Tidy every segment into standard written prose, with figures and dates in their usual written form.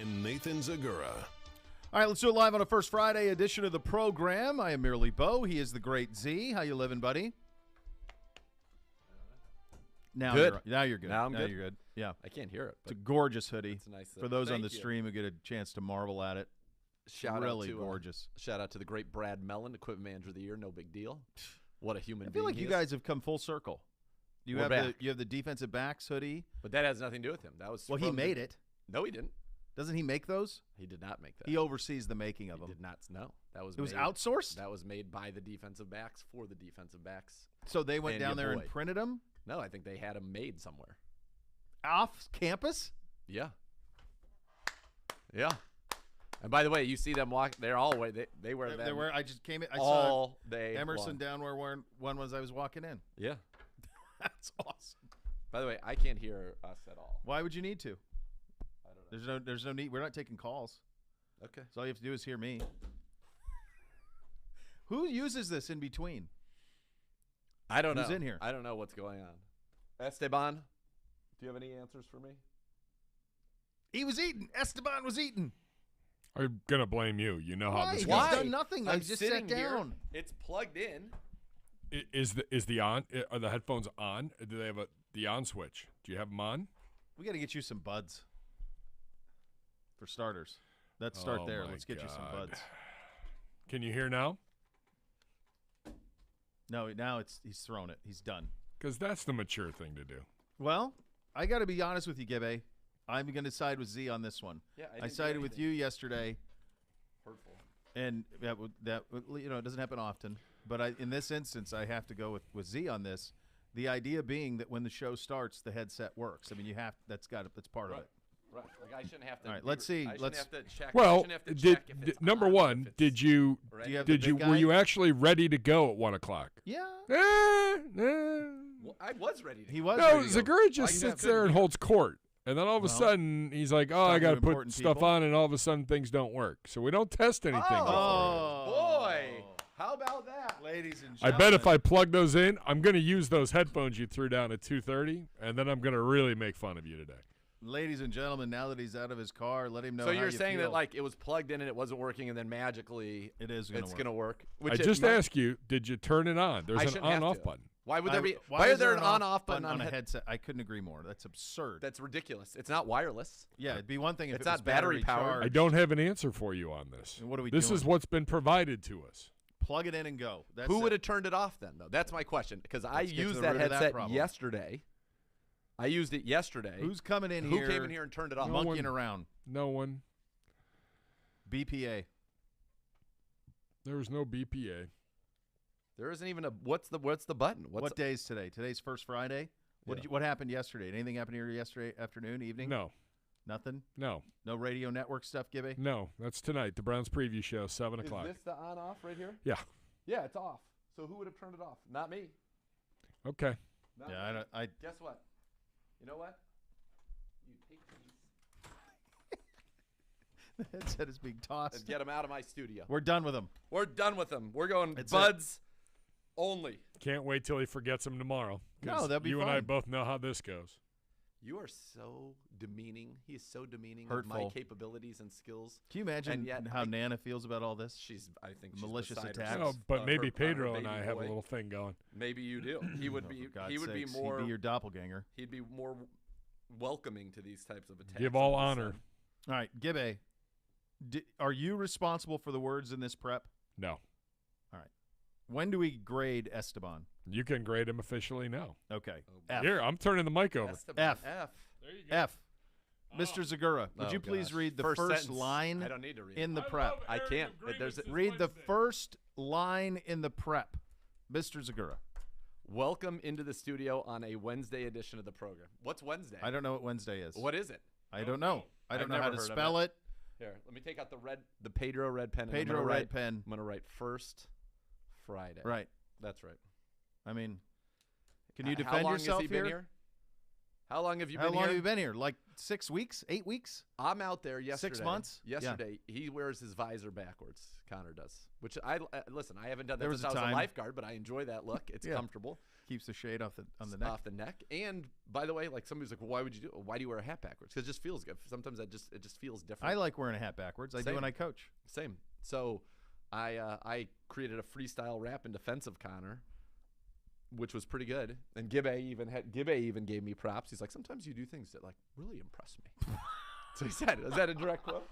and Nathan Zagura. All right, let's do it live on a First Friday edition of the program. I am merely Bo. He is the great Z. How you living, buddy? Now good. Now you're good. Now I'm good. You're good. Yeah. I can't hear it. It's a gorgeous hoodie. It's a nice. For those on the Thank you. stream who get a chance to marvel at it. Shout really out to, gorgeous. Shout out to the great Brad Mellon, Equipment Manager of the Year. No big deal. What a human I being feel like he you is. guys have come full circle. You We're have back. the defensive backs hoodie. But that has nothing to do with him. That was Well, he from made the- it. No, he didn't. Doesn't he make those? He did not make that. He oversees the making of He them. did not. No, that was. It was made- outsourced? That was made by the defensive backs for the defensive backs. So they went And down your there and boy. printed them No, I think they had them made somewhere. off campus? Yeah. Yeah. And by the way, you see them walk. They're all way. They wear them They were. I just came in. I all saw day. Emerson long. down where one was I was walking in. Yeah. That's awesome. By the way, I can't hear us at all. Why would you need to? I don't know. There's no need. We're not taking calls. Okay. So all you have to do is hear me. Who uses this in between? I don't know. Who's in here? I don't know what's going on. Esteban, do you have any answers for me? He was eating. Esteban was eating. I'm gonna blame you. You know how Why? this He's goes. Why? done nothing. I'm He just sitting sat here. down. It's plugged in. Is the on? Are the headphones on? Do they have the on switch? Do you have them on? We got to get you some buds. For starters. Let's start Oh there. my Let's get you some God. buds. Can you hear now? No, now he's thrown it. He's done. Because that's the mature thing to do. Well, I got to be honest with you, Gibbe. I'm going to side with Z on this one. Yeah, I sided with you yesterday, Hurtful. and that it doesn't happen often. But in this instance, I have to go with Z on this. The idea being that when the show starts, the headset works. I mean, that's part of it. Right. Like I shouldn't have to. All right, let's see. I shouldn't have to check. I Well, shouldn't have to check if it's number on, one, if it's did you ready. Do you have the big were guy? you actually ready to go at 1 o'clock? Yeah. Well, I was ready to. He go. was. No, ready to go. Zagura just I sits couldn't there and hear. holds court. And then all of a Well, sudden, he's like, oh, I talking got to to put important stuff people. on, and all of a sudden, things don't work. So we don't test anything. Oh, Boy, how about that? ladies and I gentlemen. bet if I plug those in, I'm going to use those headphones you threw down at 2:30, and then I'm going to really make fun of you today. Ladies and gentlemen, now that he's out of his car, let him know. So how you're you saying feel. that like it was plugged in and it wasn't working, and then magically it is it's going to work. Which I it just might- asked you, did you turn it on? There's I an shouldn't have on-off to. button. Why would there be? Why Why is is there there an on-off button on a head? headset? I couldn't agree more. That's absurd. That's ridiculous. It's not wireless. Yeah, it'd be one thing if It's it was not battery powered. charged. I don't have an answer for you on this. And what are we This doing? is what's been provided to us. Plug it in and go. That's Who it. would have turned it off then, though? That's my question. Because I Let's get to used the that root of that headset problem. yesterday. I used it yesterday. Who's coming in Who here? came in here and turned it off? No monkeying one. around? No one. BPA. There was no BPA. There isn't even a what's the button? What day is today? Today's First Friday. Yeah. What happened yesterday? Did anything happen here yesterday afternoon, evening? No. Nothing. No. No radio network stuff, Gibby. No. That's tonight. The Browns preview show, 7 Is o'clock. this the on-off right here? Yeah. Yeah, it's off. So who would have turned it off? Not me. Okay. Not Yeah, me. I don't. I Guess what? You know what? You take these the headset is being tossed. and get them out of my studio. We're done with them. We're done with them. We're going That's buds only. Can't wait till he forgets them tomorrow. 'Cause No, that'd be you and I fine. both know how this goes. You are so demeaning. He is so demeaning of my Hurtful. capabilities and skills. Can you imagine And yet how I- Nana feels about all this? I think she's Malicious beside attacks. herself. No, but maybe her Pedro and baby I have a boy. little thing going. Maybe you do. He would Oh, be. for God's He would be sakes, more. He'd be your doppelganger. He'd be more welcoming to these types of attacks. Give all than my honor. son. All right, Gibbe. Are you responsible for the words in this prep? No. When do we grade Esteban? You can grade him officially now. Okay. Oh, F. Here, I'm turning the mic over. Esteban, F. F. There you F. Mr. Zagura, would Oh, you please gosh. read the First first sentence. line I don't need to read in it. the prep? I can't. There's a- Read the first line in the prep. Mr. Zagura. Welcome into the studio on a Wednesday edition of the program. What's Wednesday? I don't know what Wednesday is. What is it? I don't know. I don't I've know how never to heard of spell it. Here, let me take out the Pedro red pen. and I'm Pedro gonna red write- pen. I'm gonna write first Friday. Right. That's right. I mean, can you How defend long yourself has he been here? How long have you How been long here? have you been here? Like 6 weeks? 8 weeks? I'm out there yesterday. 6 months? Yesterday, he wears his visor backwards. Connor does. Which listen. I haven't done that There was since a I was time. a lifeguard, but I enjoy that look. It's Yeah. comfortable. Keeps the shade on the neck. Off the neck. And by the way, like somebody's like, well, why would you do it? Why do you wear a hat backwards? Because it just feels good. Sometimes it just feels different. I like wearing a hat backwards. I do Same. when I coach. Same. So I created a freestyle rap in defense of Connor, which was pretty good. And Gibbe even gave me props. He's like, sometimes you do things that like really impress me. So he said, is that a direct quote?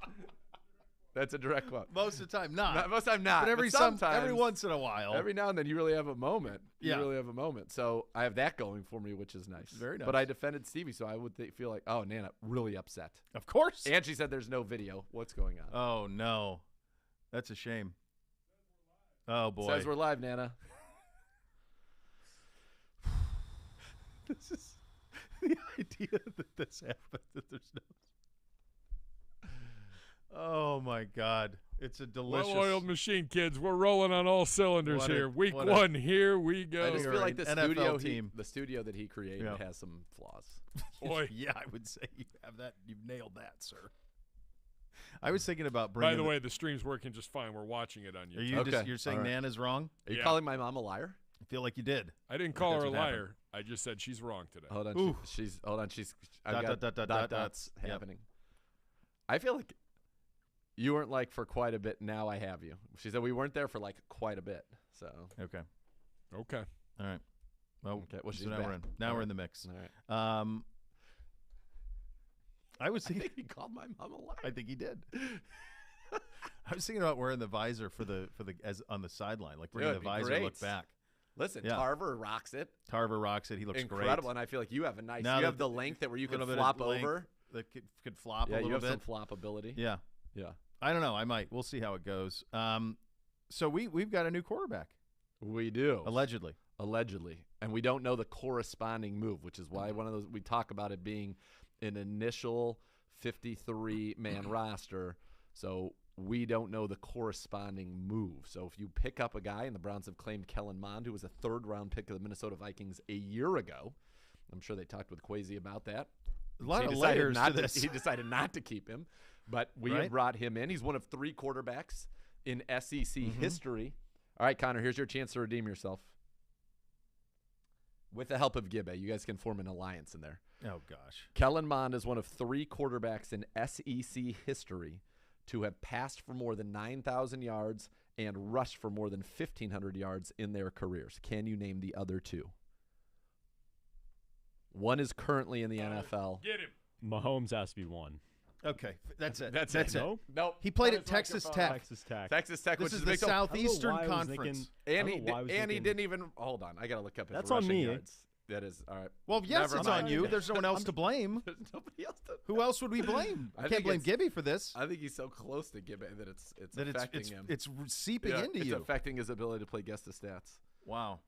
That's a direct quote. Most of the time, not. Most of the time not. But sometimes, every once in a while. every now and then you really have a moment. Yeah. You really have a moment. So I have that going for me, which is nice. Very nice. But I defended Stevie, so I would feel like, oh, Nana, really upset. Of course. And she said there's no video. What's going on? Oh, no. That's a shame. Oh, boy. Says we're live, Nana. This is the idea that this happened, that there's no. Oh, my God. It's a delicious. Well-oiled machine, kids. We're rolling on all cylinders What a- here. Week what a- 1, here we go. I just You're feel like an the NFL team. the studio that he created Yeah. has some flaws. Boy. Yeah, I would say you have that. You've nailed that, sir. I was thinking about By bringing. the way, the stream's working just fine. We're watching it on are YouTube. you Okay. just you're saying All right. Nana's wrong? Are you Yeah. calling my mom a liar? I feel like you did. I didn't call That's her a what happened. liar. I just said she's wrong today. Hold on. Ooh. She's hold on. She's I've Dot, got dot, dot, dot, dot, dots Yep. happening. I feel like you weren't like for quite a bit. Now I have you. She said we weren't there for like quite a bit. So Okay. Okay. All right. Well, okay. Well, so she's now back. we're in. Now All we're right. in the mix. All right. I was I thinking. think he called my mom a liar. I think he did. I was thinking about wearing the visor for the as on the sideline, like bringing the It'd be visor great. look back. Listen, Yeah. Tarver rocks it. Tarver rocks it. He looks Incredible, great. and I feel like you have a nice. Now you that have the length that where you can little bit flop of length over. that could flop Yeah, a you little have some bit. flop ability. Yeah. Yeah. I don't know. I might. We'll see how it goes. So we've got a new quarterback We do. allegedly. Allegedly. And we don't know the corresponding move, which is why one of those we talk about it being an initial 53-man roster. So we don't know the corresponding move. So if you pick up a guy, and the Browns have claimed Kellen Mond, who was a third-round pick of the Minnesota Vikings a year ago. I'm sure they talked with Kwesi about that. A lot He of decided layers not to this. He decided not to keep him, but we Right. have brought him in. He's one of 3 quarterbacks in SEC Mm-hmm. history. All right, Connor, here's your chance to redeem yourself. With the help of Gibbe, you guys can form an alliance in there. Oh gosh. Kellen Mond is one of 3 quarterbacks in SEC history to have passed for more than 9,000 yards and rushed for more than 1,500 yards in their careers. Can you name the other 2? One is currently in the NFL. Get him. Mahomes has to be one. Okay, that's it. That's it. No? Nope. He played Not at his Texas microphone. Tech. Texas Tech. Texas Tech, This which is is the big. So- Southeastern I don't know why I was Conference. thinking- And I he, don't know why I was and he thinking- didn't even hold on. I gotta look up his That's on rushing me. yards. That is all right. Well, yes, Never it's mind. on you. There's no one else to blame. There's nobody else to. Who else would we blame? I I think can't blame it's- Gibby for this. I think he's so close to Gibbe that it's That affecting him. it's seeping Yeah, into it's you. affecting his ability to play guess the stats. Wow.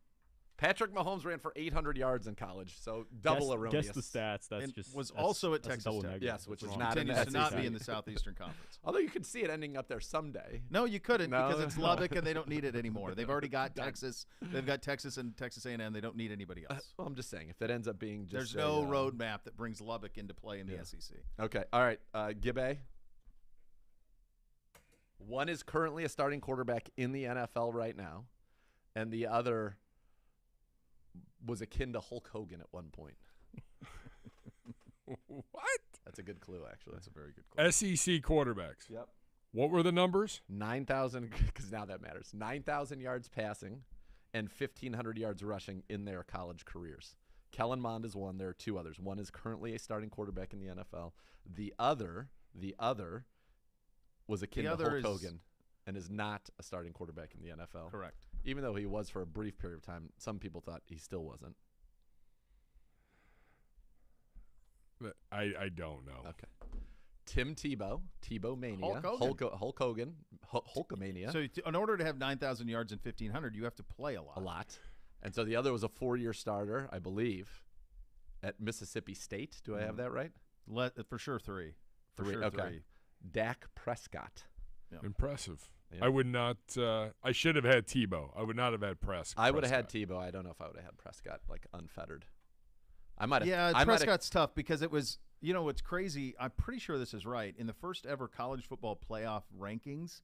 Patrick Mahomes ran for 800 yards in college, so double erroneous. Guess the stats. That's And just was that's- also at that's a Texas double Tech. negative. Yes, which That's is wrong. not in Continues to the not SEC. be in the Southeastern Conference. Although you could see it ending up there someday. No, you couldn't No. because it's Lubbock and they don't need it anymore. They've already got Texas. They've got Texas and Texas A&M. They don't need anybody else. Well, I'm just saying, if that ends up being just There's a, no road map that brings Lubbock into play in the Yeah. SEC. Okay, all right, Gibbe. One is currently a starting quarterback in the NFL right now, and the other was akin to Hulk Hogan at one point. What? That's a good clue, actually. That's a very good clue. SEC quarterbacks. Yep. What were the numbers? 9,000, because now that matters. 9,000 yards passing and 1,500 yards rushing in their college careers. Kellen Mond is one. There are 2 others. One is currently a starting quarterback in the NFL. The other was akin The to other Hulk is- Hogan and is not a starting quarterback in the NFL. Correct. Even though he was for a brief period of time, some people thought he still wasn't. I don't know. Okay. Tim Tebow, Tebow Mania, Hulk Hogan. Hulkamania. So in order to have 9,000 yards and 1,500, you have to play a lot. A lot. And so the other was a 4-year starter, I believe, at Mississippi State. Do I have that right? For sure 3. For sure Okay. 3. Dak Prescott. Impressive. Yeah. I would not. I should have had Tebow. I would not have had Prescott. I would have had Tebow. I don't know if I would have had Prescott, like, unfettered. I might have. Yeah, Prescott's tough because it was. You know what's crazy? I'm pretty sure this is right. In the first ever college football playoff rankings,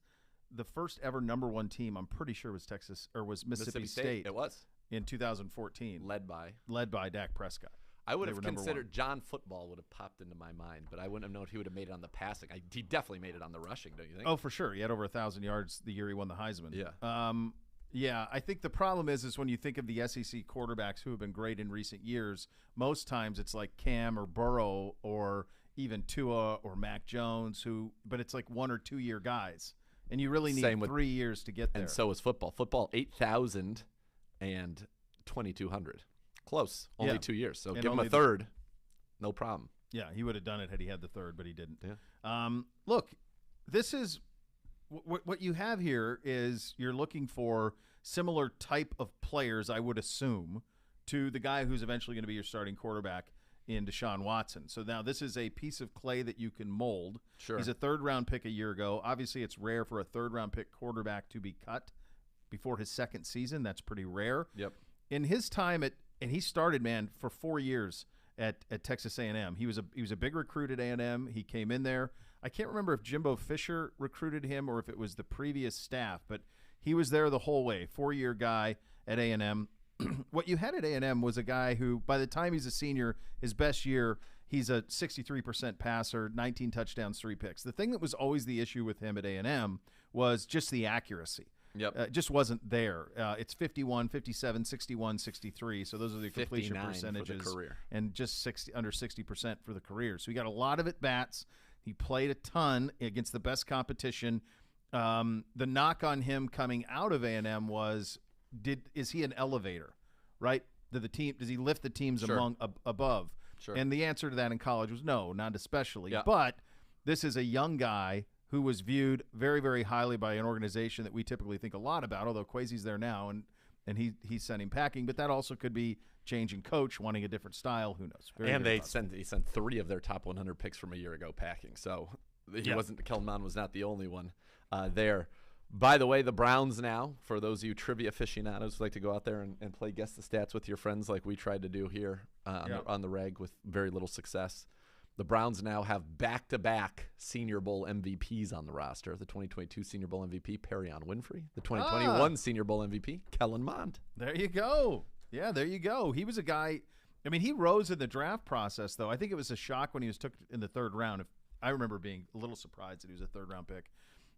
the first ever #1 team, I'm pretty sure was Mississippi State. It was in 2014, led by Dak Prescott. I would They have were number considered one. John Football would have popped into my mind, but I wouldn't have known if he would have made it on the passing. He definitely made it on the rushing, don't you think? Oh, for sure. He had over 1,000 yards the year he won the Heisman. Yeah. Yeah, I think the problem is when you think of the SEC quarterbacks who have been great in recent years, most times it's like Cam or Burrow or even Tua or Mac Jones, but it's like 1 or 2 year guys, and you really need 3 years to get there. And so is football. Football 8,000 and 2,200. Close. Only 2 years. So and give him a third. No problem. Yeah, he would have done it had he had the third, but he didn't. Yeah. Look, this is what you have here is you're looking for similar type of players, I would assume, to the guy who's eventually going to be your starting quarterback in Deshaun Watson. So now this is a piece of clay that you can mold. Sure. He's a third-round pick a year ago. Obviously, it's rare for a third-round pick quarterback to be cut before his second season. That's pretty rare. Yep. In his time and he started, man, for 4 years at Texas A&M. He was a big recruit at A&M. He came in there. I can't remember if Jimbo Fisher recruited him or if it was the previous staff, but he was there the whole way. 4-year guy at A&M. What you had at A&M was a guy who, by the time he's a senior, his best year, he's a 63% passer, 19 touchdowns, 3 picks. The thing that was always the issue with him at A&M was just the accuracy. Yep. It just wasn't there. It's 51, 57, 61, 63. So those are the completion percentages. For the career. And just under 60% for the career. So he got a lot of at-bats. He played a ton against the best competition. The knock on him coming out of A&M was, is he an elevator, right? Does he lift the teams above? Sure. And the answer to that in college was no, not especially. Yeah. But this is a young guy who was viewed very, very highly by an organization that we typically think a lot about, although Kwesi's there now, and he sent him packing. But that also could be changing coach, wanting a different style. Who knows? He sent 3 of their top 100 picks from a year ago packing. So Kellen Mond was not the only one there. By the way, the Browns now, for those of you trivia aficionados who like to go out there and play Guess the Stats with your friends like we tried to do here on the reg with very little success, the Browns now have back-to-back Senior Bowl MVPs on the roster. The 2022 Senior Bowl MVP, Perion Winfrey. The 2021 Senior Bowl MVP, Kellen Mond. There you go. Yeah, there you go. He was a guy – I mean, he rose in the draft process, though. I think it was a shock when he was took in the 3rd round. I remember being a little surprised that he was a 3rd-round pick.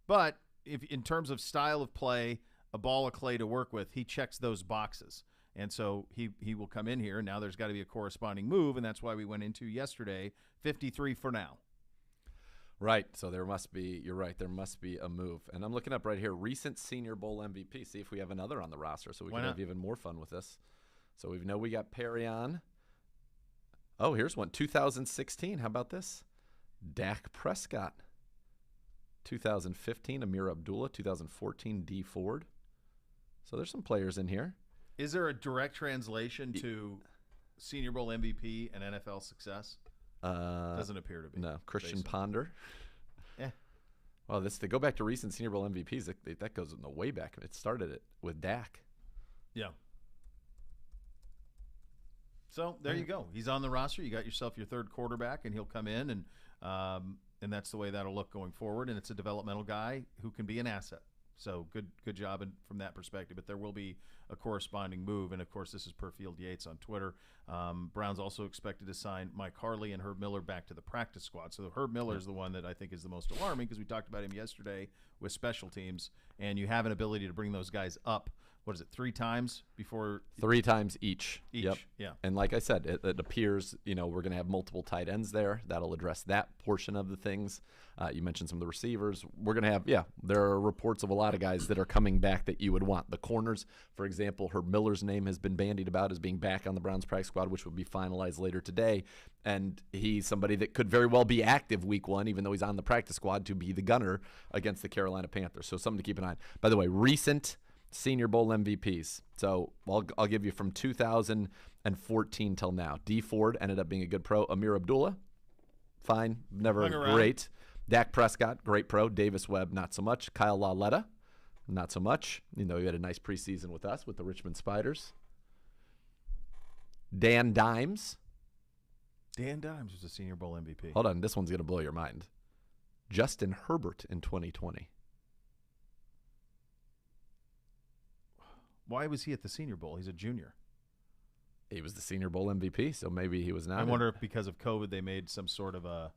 But if in terms of style of play, a ball of clay to work with, he checks those boxes. And so he will come in here, and now there's got to be a corresponding move, and that's why we went into yesterday 53 for now. Right. So there must be – you're right. There must be a move. And I'm looking up right here, recent Senior Bowl MVP. See if we have another on the roster so we can have even more fun with this. So we know we got Perion. Oh, here's one. 2016. How about this? Dak Prescott. 2015, Amir Abdullah. 2014, D. Ford. So there's some players in here. Is there a direct translation to Senior Bowl MVP and NFL success? Doesn't appear to be. No. Christian Ponder. Yeah. Well, they go back to recent Senior Bowl MVPs. That goes in the way back. It started with Dak. Yeah. So there you go. He's on the roster. You got yourself your 3rd quarterback, and he'll come in, and that's the way that'll look going forward. And it's a developmental guy who can be an asset. So good job from that perspective. But there will be a corresponding move. And, of course, this is per Field Yates on Twitter. Browns also expected to sign Mike Harley and Herb Miller back to the practice squad. So Herb Miller is the one that I think is the most alarming because we talked about him yesterday with special teams. And you have an ability to bring those guys up. What is it, 3 times before? 3 times each. Yep. Yeah. And like I said, it appears, we're going to have multiple tight ends there. That'll address that portion of the things. You mentioned some of the receivers. We're going to have, there are reports of a lot of guys that are coming back that you would want. The corners, for example, Herb Miller's name has been bandied about as being back on the Browns practice squad, which will be finalized later today. And he's somebody that could very well be active week 1, even though he's on the practice squad, to be the gunner against the Carolina Panthers. So something to keep an eye on. By the way, recent Senior Bowl MVPs. So I'll give you from 2014 till now. D. Ford ended up being a good pro. Amir Abdullah, fine, never great. Dak Prescott, great pro. Davis Webb, not so much. Kyle Lauletta, not so much. He had a nice preseason with us with the Richmond Spiders. Dan Dimes, Dan Dimes was a Senior Bowl MVP. Hold on, this one's going to blow your mind. Justin Herbert in 2020. Why was he at the Senior Bowl? He's a junior. He was the Senior Bowl MVP, so maybe he was not. I wonder if because of COVID they made some sort of a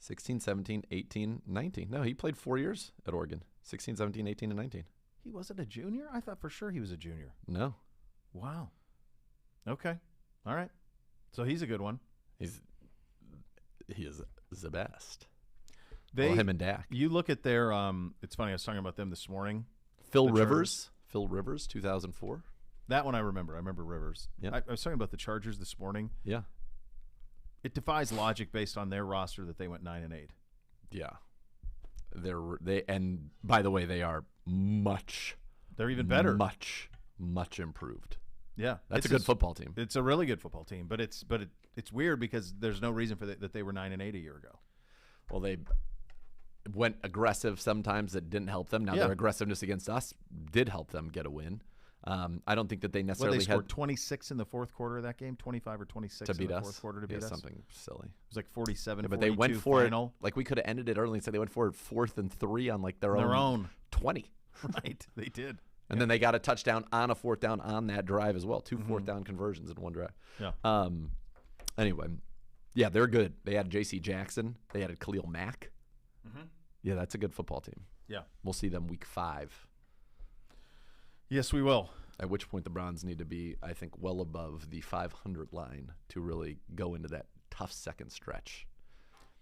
16, 17, 18, 19. No, he played 4 years at Oregon. 16, 17, 18, and 19. He wasn't a junior? I thought for sure he was a junior. No. Wow. Okay. All right. So he's a good one. He is the best. They him and Dak. You look at their it's funny, I was talking about them this morning. Phil The Rivers. Phil Rivers, 2004. That one I remember. I remember Rivers. Yeah. I was talking about the Chargers this morning. Yeah. It defies logic based on their roster that they went 9-8. Yeah. And by the way, they are They're even better. Much improved. Yeah. That's a good football team. It's a really good football team, but it's weird because there's no reason for that they were 9-8 a year ago. Well, they went aggressive sometimes that didn't help them. Now Yeah. their aggressiveness against us did help them get a win. I don't think that they Well, necessarily they scored had 26 in the fourth quarter of that game, 25 or 26 to beat in the us. fourth quarter to beat us. Something silly. It was like 47, But they went for final. it. Like we could have ended it early and said they went for it 4th and 3 on like their own 20. Right, they did. And then they got a touchdown on a 4th down on that drive as well. 2 4th down conversions in one drive. Yeah. Anyway, yeah, they're good. They had J.C. Jackson. They added Khalil Mack. Yeah, that's a good football team. Yeah. We'll see them week 5. Yes, we will. At which point the Browns need to be, I think, well above the 500 line to really go into that tough second stretch.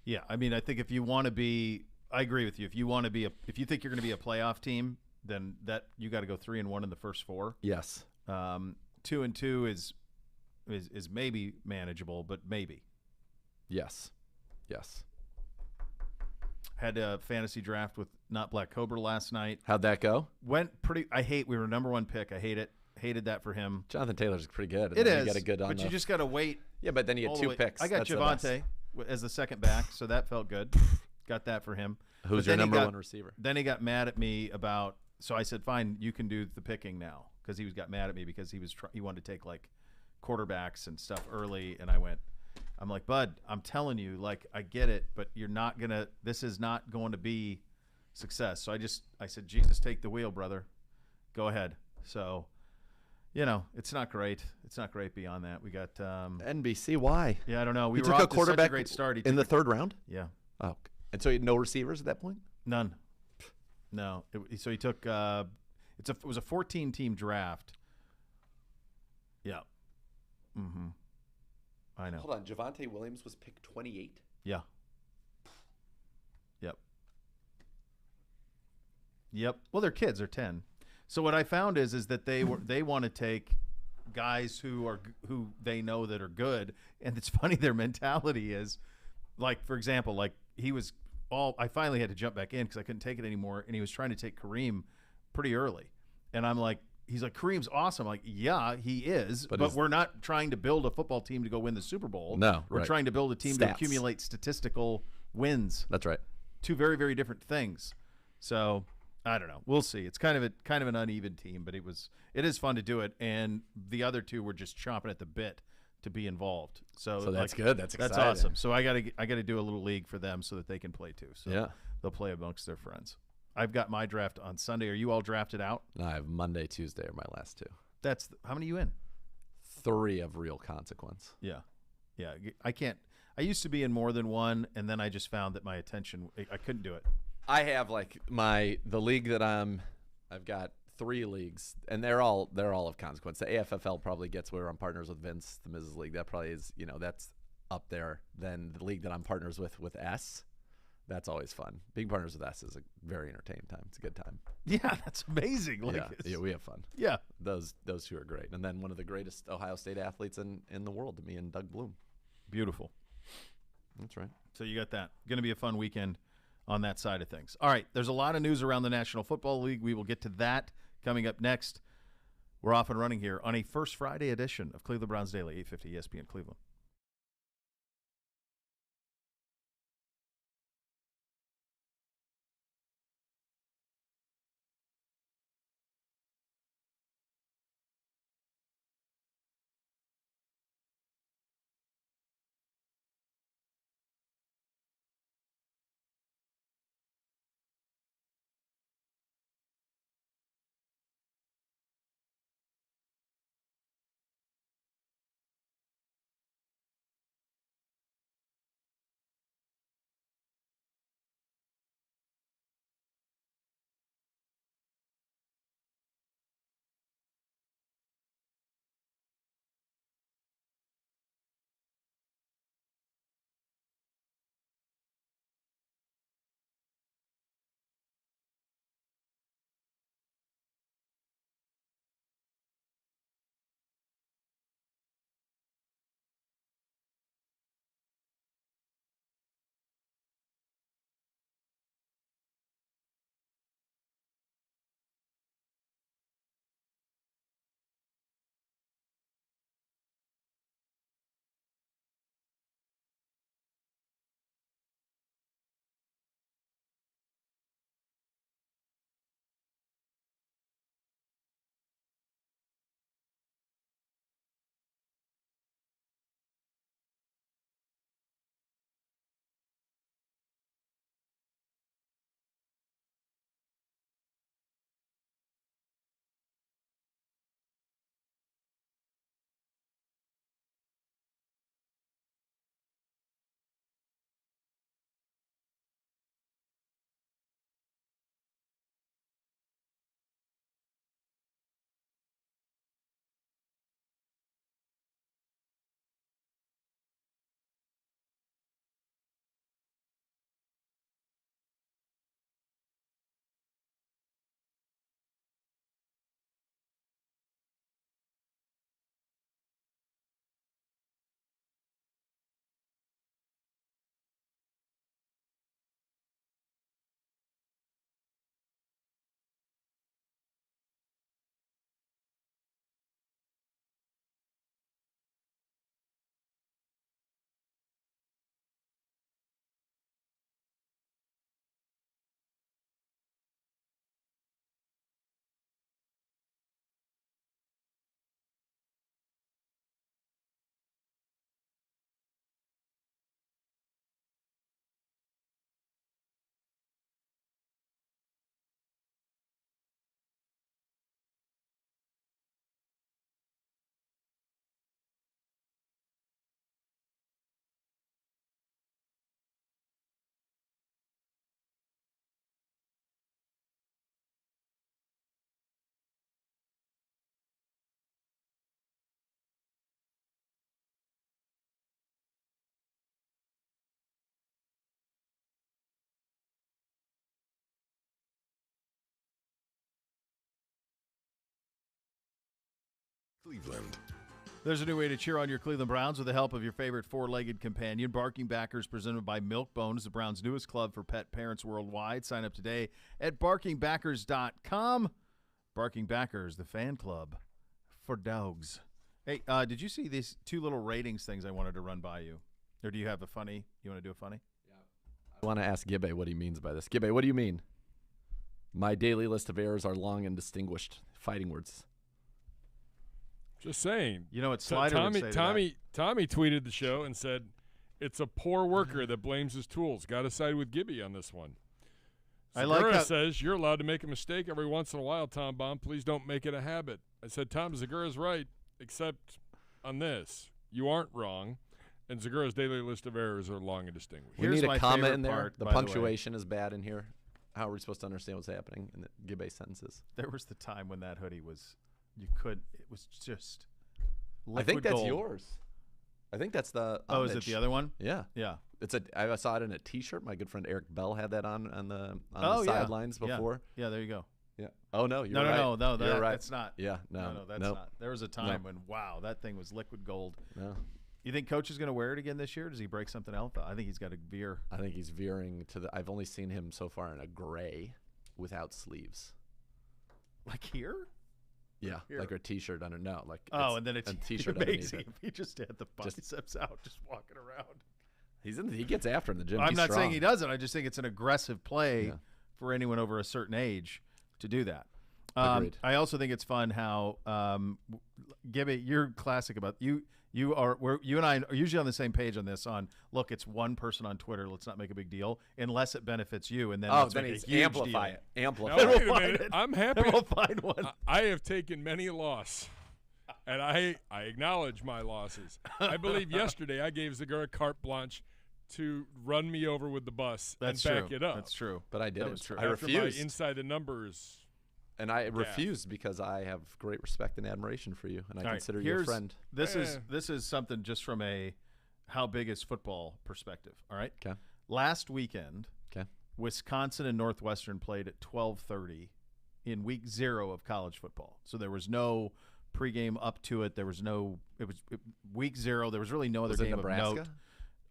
Yeah, I mean, I think if you want to be, I agree with you. If you want to be if you think you're going to be a playoff team, then that you got to go 3-1 in the first 4. Yes. 2-2 is maybe manageable, but maybe. Yes. Yes. Had a fantasy draft with Not Black Cobra last night. How'd that go? Went pretty. We were number 1 pick. I hate it. Hated that for him. Jonathan Taylor's pretty good. It is. You got a good on but the, you just got to wait. Yeah, but then you all get the 2 way. picks. I got That's the best. Javante as the second back, so that felt good. Got that for him. Who's But your then he number got- 1 receiver? Then he got mad at me about. So I said, "Fine, you can do the picking now," because he got mad at me because he wanted to take like quarterbacks and stuff early, and I'm like, "Bud, I'm telling you, like, I get it, but you're not gonna. This is not going to be success." So I said, "Jesus, take the wheel, brother. Go ahead." So, it's not great. It's not great beyond that. We got NBC. Why? yeah, I don't know. We He were took off a to such quarterback great start. He in the took 3rd round. yeah, Oh, and so he had no receivers at that point. none. No. So he took it was a 14-team draft. Yeah. Mm-hmm. I know. Hold on, Javante Williams was picked 28. Yeah. Yep. Yep. Well, they're kids. They're 10. So what I found is that they want to take guys who they know that are good, and it's funny their mentality is like, for example, like I finally had to jump back in because I couldn't take it anymore, and he was trying to take Kareem pretty early, and I'm like, he's like, Kareem's awesome. I'm like, yeah, he is, but we're not trying to build a football team to go win the Super Bowl. No, we're right. trying to build a team to Stats. accumulate statistical wins. That's right. 2 very, very different things. So I don't know. We'll see. It's kind of an uneven team, but it is fun to do it, and the other 2 were just chomping at the bit to be involved. So that's good. That's exciting. That's awesome. So I got to do a little league for them so that they can play too. So Yeah. they'll play amongst their friends. I've got my draft on Sunday. Are you all drafted out? No, I have Monday, Tuesday are my last 2. How many are you in? 3 of real consequence. Yeah. Yeah. I can't. I used to be in more than one, and then I just found that my attention, I couldn't do it. I have like the league that I've got 3 leagues, and they're all of consequence. The AFFL probably gets where I'm partners with Vince, the Mrs. League. That probably is, that's up there. Then the league that I'm partners with S, that's always fun. Being partners with S is a very entertaining time. It's a good time. Yeah, that's amazing. Like, Yeah, we have fun. yeah. Those 2 are great. And then one of the greatest Ohio State athletes in the world, me and Doug Bloom. Beautiful. That's right. So you got that. Going to be a fun weekend on that side of things. All right, there's a lot of news around the National Football League. We will get to that coming up next. We're off and running here on a First Friday edition of Cleveland Browns Daily, 850 ESPN Cleveland. Cleveland. There's a new way to cheer on your Cleveland Browns with the help of your favorite four-legged companion. Barking Backers, presented by Milk Bones, the Browns' newest club for pet parents worldwide. Sign up today at barkingbackers.com. Barking Backers, the fan club for dogs. Hey, did you see these two little ratings things I wanted to run by you? Or do you have a funny? You want to do a funny? I want to ask Gibbe what he means by this. Gibbe, what do you mean? My daily list of errors are long and distinguished. Fighting words. Just saying. You know what Slider would say to that? Tommy tweeted the show and said, it's a poor worker that blames his tools. Got to side with Gibby on this one. I like Zagura how says, you're allowed to make a mistake every once in a while, Tom Baum. Please don't make it a habit. I said, Tom, Zagura's right, except on this. You aren't wrong. And Zagura's daily list of errors are long and distinguished. We Here's need my a comma favorite in there. part, The by the way. punctuation is bad in here. How are we supposed to understand what's happening in the Gibbe sentences? There was the time when that hoodie was, it was just I think liquid that's gold. yours. I think that's the Oh, is it homage. the other one? Yeah. Yeah. I saw it in a T-shirt. My good friend Eric Bell had that on the Oh, yeah. sidelines before. Yeah, there you go. Yeah. Oh no, you're No, right. no, You're right. that's not. Yeah. No. No, that's nope. not. There was a time when, wow, that thing was liquid gold. No. You think Coach is going to wear it again this year? Does he break something else? I think he's got to veer. I think he's veering to the. I've only seen him so far in a gray, without sleeves. Like here? Yeah, Here. like a T-shirt under. No, like And then it's a T-shirt underneath amazing it. if he just had the Just- biceps out, just walking around. He gets after in the gym. I'm He's not saying strong. he doesn't. I just think it's an aggressive play Yeah. for anyone over a certain age to do that. Agreed. I also think it's fun how Gibby, you're classic about you and I are usually on the same page on this. On look, it's one person on Twitter. Let's not make a big deal unless it benefits you, and then Oh, let's then make he's a huge amplify deal. it. Amplify. Now, it. wait a find minute. it. I'm happy. And we'll find one. I have taken many a loss, and I acknowledge my losses. I believe yesterday I gave Zagura carte blanche to run me over with the bus That's and back true. it up. That's true. But I didn't. was true. I After refused. my inside the numbers. And I refused because I have great respect and admiration for you, and I All right, consider you a here's- friend. This Eh. is something just from a how big is football perspective. All right. 'Kay. Last weekend, 'Kay. Wisconsin and Northwestern played at 12:30 in week 0 of college football. So there was no pregame up to it. There was no. It was week 0. There was really no other Was it game Nebraska? of note.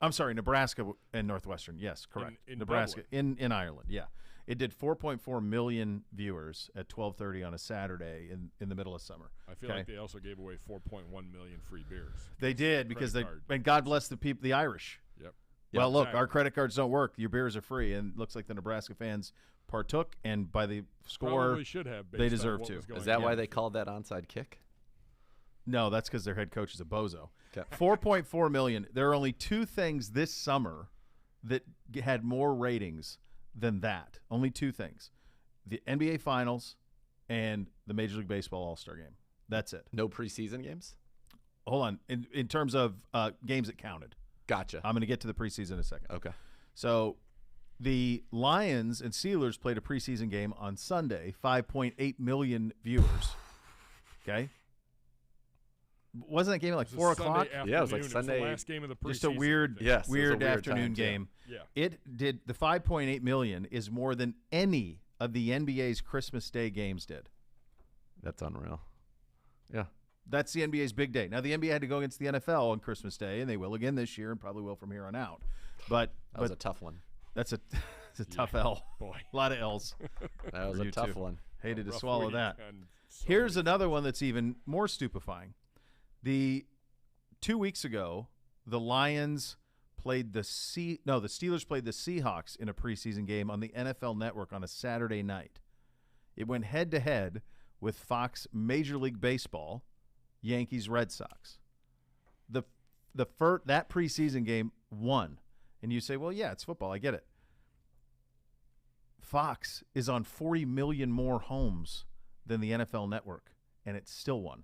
I'm sorry, Nebraska and Northwestern. Yes, correct. in Nebraska in Ireland. Yeah, it did 4.4 million viewers at 12:30 on a Saturday in the middle of summer. I feel like they also gave away 4.1 million free beers. They did because they card. and God bless the people, the Irish. Yep. Well, look, exactly. our credit cards don't work. Your beers are free, and it looks like the Nebraska fans partook, and by the score, Probably should have. they based on deserve what to. was going Is that on. why they called that onside kick? no, that's because their head coach is a bozo. 'Kay. 4.4 million. There are only 2 things this summer that had more ratings than that. Only 2 things: the NBA Finals and the Major League Baseball All-Star Game. That's it. No preseason games? Hold on. In terms of games that counted, Gotcha. I'm going to get to the preseason in a second. Okay. So the Lions and Steelers played a preseason game on Sunday, 5.8 million viewers. Okay. Wasn't that game at like It was 4 a Sunday o'clock? Yeah, it was like afternoon. Sunday- the last game of the preseason. Just a weird, I think. Yes, it was a weird weird afternoon time, yeah. game. Yeah. It did the 5.8 million is more than any of the NBA's Christmas Day games did. That's unreal. Yeah. That's the NBA's big day. Now the NBA had to go against the NFL on Christmas Day, and they will again this year, and probably will from here on out. But That was a tough one. that's a it's a tough L. Boy. A lot of L's. That was For a you tough too. one. Hated to Rough swallow week that. on so Here's many another one that's even more stupefying. The 2 weeks ago, the Lions played the Steelers played the Seahawks in a preseason game on the NFL Network on a Saturday night. It went head to head with Fox Major League Baseball, Yankees Red Sox. That preseason game won. And you say, "Well, yeah, it's football. I get it." Fox is on 40 million more homes than the NFL Network, and it still won.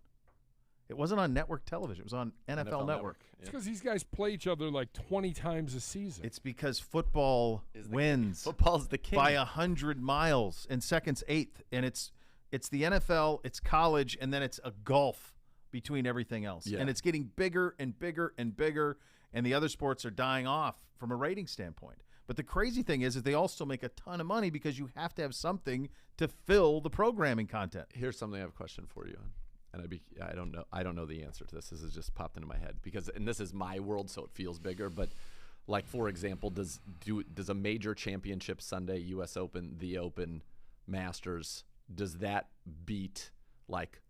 It wasn't on network television. It was on NFL Network. It's because these guys play each other like 20 times a season. It's because football wins Football's the king. by 100 miles and seconds eighth, and it's the NFL, it's college, and then it's a gulf between everything else. Yeah. And it's getting bigger and bigger and bigger, and the other sports are dying off from a rating standpoint. But the crazy thing is that they all still make a ton of money because you have to have something to fill the programming content. Here's something I have a question for you on. and I don't know the answer to this. This has just popped into my head and this is my world, so it feels bigger. But like, for example, does a major championship Sunday, U.S. Open, the Open, Masters, does that beat like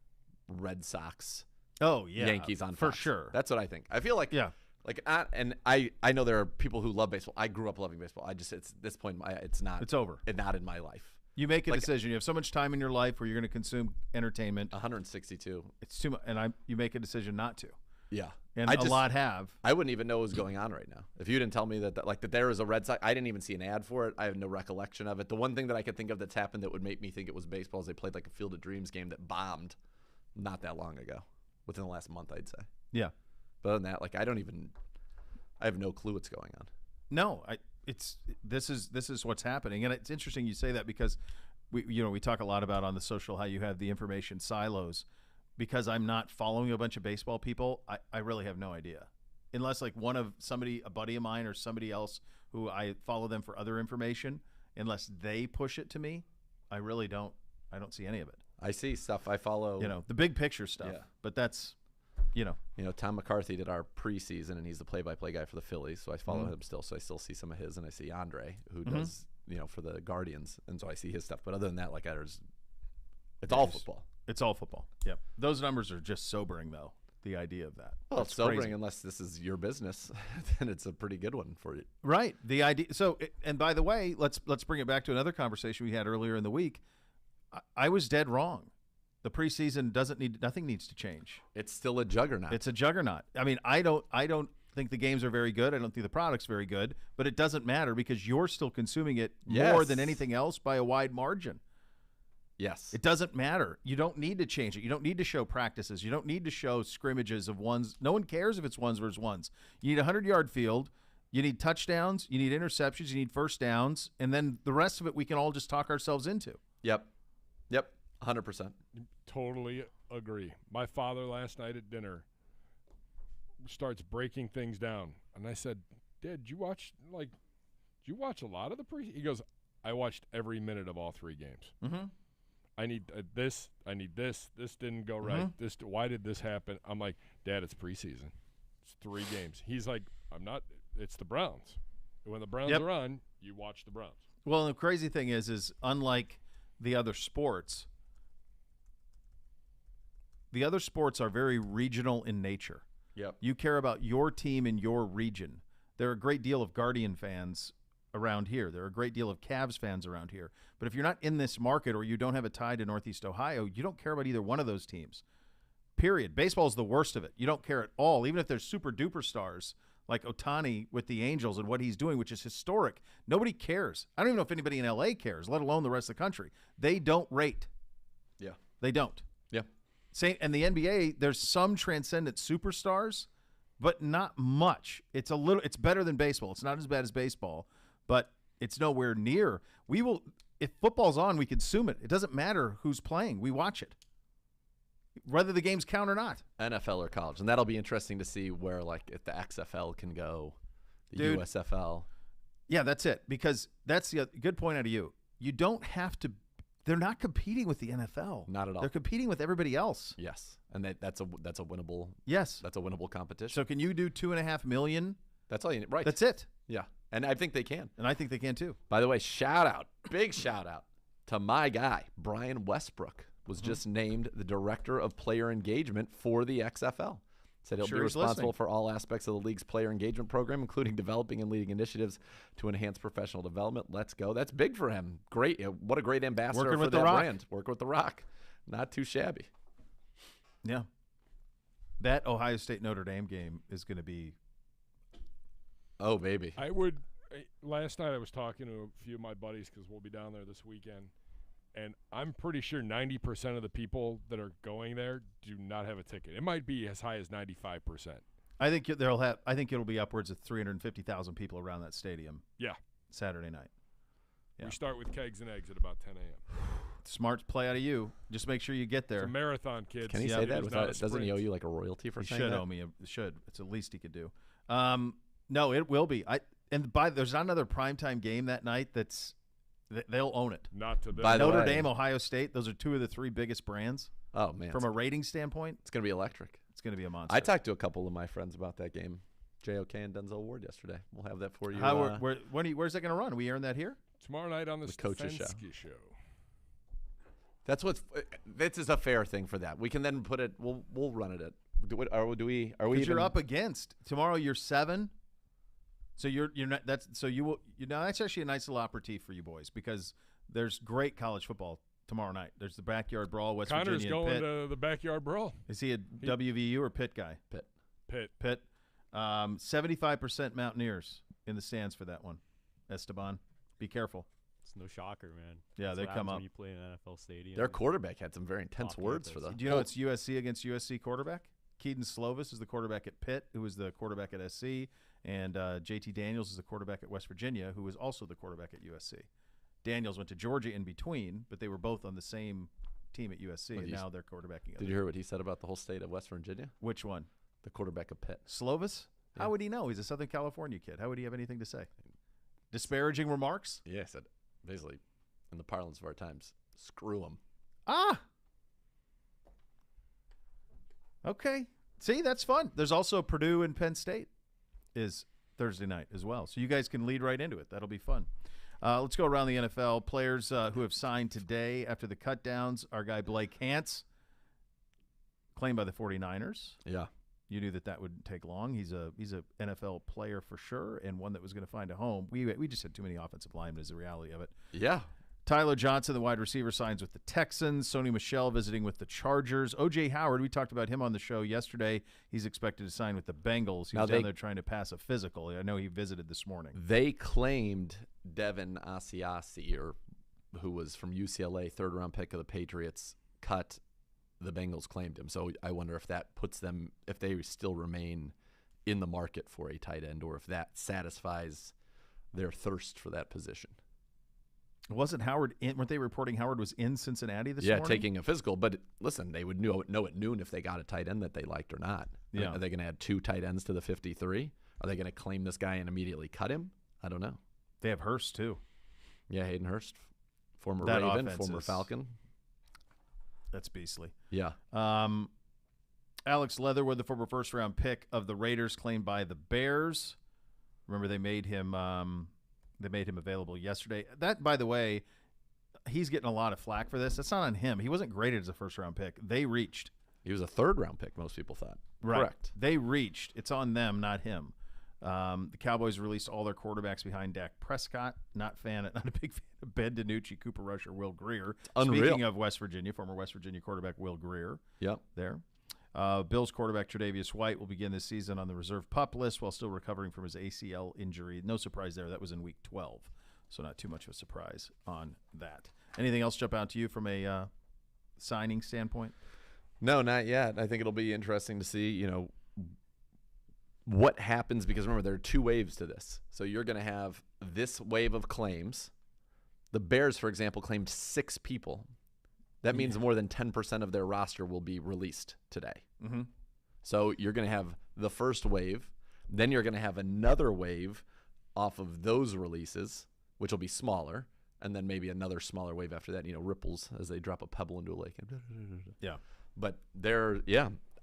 Red Sox? Oh yeah, Yankees on for Fox? sure. That's what I think. I feel like and I know there are people who love baseball. I grew up loving baseball. It's at this point it's over. It's not in my life. You make a decision. You have so much time in your life where you're going to consume entertainment. 162. It's too much, and you make a decision not to. Yeah, and a lot have. I wouldn't even know what was going on right now if you didn't tell me that there is a Red Sox. I didn't even see an ad for it. I have no recollection of it. The one thing that I could think of that's happened that would make me think it was baseball is they played like a Field of Dreams game that bombed not that long ago, within the last month, I'd say. Yeah, but other than that, like, I have no clue what's going on. No, this is what's happening, and it's interesting you say that because we talk a lot about on the social how you have the information silos. Because I'm not following a bunch of baseball people, I really have no idea, unless like a buddy of mine or somebody else who I follow them for other information. Unless they push it to me, I really don't. I don't see any of it. I see stuff. I follow. The big picture stuff. Yeah. But that's. Tom McCarthy did our preseason, and he's the play-by-play guy for the Phillies, so I follow him still. So I still see some of his, and I see Andre, who does, for the Guardians, and so I see his stuff. But other than that, like, it's all football. It's all football. Yep. Those numbers are just sobering, though. The idea of that. Well, it's sobering unless this is your business, then it's a pretty good one for you. Right. The idea. So, and by the way, let's bring it back to another conversation we had earlier in the week. I was dead wrong. The preseason nothing needs to change. It's still a juggernaut. It's a juggernaut. I mean, I don't think the games are very good. I don't think the product's very good, but it doesn't matter because you're still consuming it more than anything else by a wide margin. Yes. It doesn't matter. You don't need to change it. You don't need to show practices. You don't need to show scrimmages of ones. No one cares if it's ones versus ones. You need a 100-yard field. You need touchdowns. You need interceptions. You need first downs. And then the rest of it we can all just talk ourselves into. Yep. 100%. Totally agree. My father last night at dinner starts breaking things down. And I said, Dad, did you watch a lot of the He goes, I watched every minute of all three games. Mm-hmm. I need this. I need this. This didn't go right. Why did this happen? I'm like, Dad, it's preseason. It's 3 games. He's like, I'm not. It's the Browns. When the Browns are on, you watch the Browns. Well, the crazy thing is unlike the other sports are very regional in nature. Yep. You care about your team in your region. There are a great deal of Guardian fans around here. There are a great deal of Cavs fans around here. But if you're not in this market or you don't have a tie to Northeast Ohio, you don't care about either one of those teams. Period. Baseball is the worst of it. You don't care at all, even if they're super duper stars like Ohtani with the Angels and what he's doing, which is historic. Nobody cares. I don't even know if anybody in L.A. cares, let alone the rest of the country. They don't rate. Yeah. They don't. Yeah. Same, and the NBA, there's some transcendent superstars, but not much. It's better than baseball. It's not as bad as baseball, but it's nowhere near. If football's on, we consume it. It doesn't matter who's playing. We watch it, whether the games count or not. NFL or college, and that'll be interesting to see where, like, if the XFL can go, the USFL. Yeah, that's it. Because that's the good point out of you. You don't have to. They're not competing with the NFL. Not at all. They're competing with everybody else. Yes, and that's a winnable. Yes, that's a winnable competition. So can you do $2.5 million? That's all you need. Right. That's it. Yeah, and I think they can. And I think they can too. By the way, big shout out to my guy Brian Westbrook was just named the director of player engagement for the XFL. Said he'll be responsible for all aspects of the league's player engagement program, including developing and leading initiatives to enhance professional development. Let's go. That's big for him. Great. What a great ambassador for that brand. Working with The Rock. Not too shabby. Yeah. That Ohio State-Notre Dame game is going to be. Oh, baby. Last night I was talking to a few of my buddies because we'll be down there this weekend. And I'm pretty sure 90% of the people that are going there do not have a ticket. It might be as high as 95%. I think it'll be upwards of 350,000 people around that stadium. Yeah. Saturday night. Yeah. We start with kegs and eggs at about 10 a.m. Smart play out of you. Just make sure you get there. It's a marathon, kids. Can he say that? Doesn't he owe you like a royalty for saying that? He should owe me. Should. It's the least he could do. No, it will be. There's not another primetime game that night They'll own it. Not to them. By the Notre way- Dame, Ohio State, those are two of the three biggest brands. Oh, man. From a rating standpoint, It's going to be electric. it's going to be a monster. I talked to a couple of my friends about that game, JOK and Denzel Ward, yesterday. We'll have that for you. Where's that going to run? We earn that here? Tomorrow night on the coach's show. Stefanski show. This is a fair thing for that. We can then put it. We'll run it at. Are we? Because you're up against tomorrow. You're 7, so you're not. That's so you will. That's actually a nice little aperitif for you boys because there's great college football tomorrow night. There's the backyard brawl. West Connor's Virginia. going and Pitt. to the backyard brawl. Is he a WVU or Pitt guy? Pitt. Pitt. 75% Mountaineers in the stands for that one. Esteban, be careful. It's no shocker, man. Yeah, That's they what come happens up. when you play in an NFL stadium. Their quarterback had some very intense Off words campus. for the. Do you know it's USC against USC quarterback? Keaton Slovis is the quarterback at Pitt, who was the quarterback at SC, and JT Daniels is the quarterback at West Virginia, who was also the quarterback at USC. Daniels went to Georgia in between, but they were both on the same team at USC, and now they're quarterbacking. Did you hear what he said about the whole state of West Virginia? Which one? The quarterback of Pitt. Slovis? Yeah. How would he know? He's a Southern California kid. How would he have anything to say? Disparaging remarks? Yeah, I said basically, in the parlance of our times, screw him. Ah. Okay. See, that's fun. There's also Purdue and Penn State is Thursday night as well. So you guys can lead right into it. That'll be fun. Let's go around the NFL. Players who have signed today after the cutdowns. Our guy Blake Hance, claimed by the 49ers. Yeah. You knew that wouldn't take long. He's a NFL player for sure, and one that was going to find a home. We just had too many offensive linemen is the reality of it. Yeah. Tyler Johnson, the wide receiver, signs with the Texans. Sony Michel visiting with the Chargers. O.J. Howard, we talked about him on the show yesterday. He's expected to sign with the Bengals. He was down there trying to pass a physical. I know he visited this morning. They claimed Devin Asiasi, who was from UCLA, third-round pick of the Patriots, cut. The Bengals claimed him. So I wonder if that puts them, if they still remain in the market for a tight end, or if that satisfies their thirst for that position. Wasn't Howard in? Weren't they reporting Howard was in Cincinnati this morning? Yeah, taking a physical. But listen, they would know at noon if they got a tight end that they liked or not. Yeah. Are they going to add 2 tight ends to the 53? Are they going to claim this guy and immediately cut him? I don't know. They have Hurst, too. Yeah, Hayden Hurst, former That Raven, offense former is- Falcon. That's beastly. Yeah. Alex Leatherwood, the former first-round pick of the Raiders, claimed by the Bears. Remember, they made him available yesterday. That, by the way, he's getting a lot of flack for this. That's not on him. He wasn't graded as a first-round pick. They reached. He was a third-round pick, most people thought. Right. Correct. They reached. It's on them, not him. The Cowboys released all their quarterbacks behind Dak Prescott. Not a big fan of Ben DiNucci, Cooper Rush, or Will Greer. Unreal. Speaking of West Virginia, former West Virginia quarterback Will Greer. Yep. There. Bills quarterback Tre'Davious White will begin this season on the reserve PUP list while still recovering from his ACL injury. No surprise there. That was in week 12, so not too much of a surprise on that. Anything else jump out to you from a signing standpoint? No, not yet. I think it'll be interesting to see, what happens, because remember, there are 2 waves to this. So you're going to have this wave of claims. The Bears, for example, claimed 6 people. That means more than 10% of their roster will be released today. Mm-hmm. So you're going to have the first wave. Then you're going to have another wave off of those releases, which will be smaller. And then maybe another smaller wave after that, ripples as they drop a pebble into a lake. Yeah. But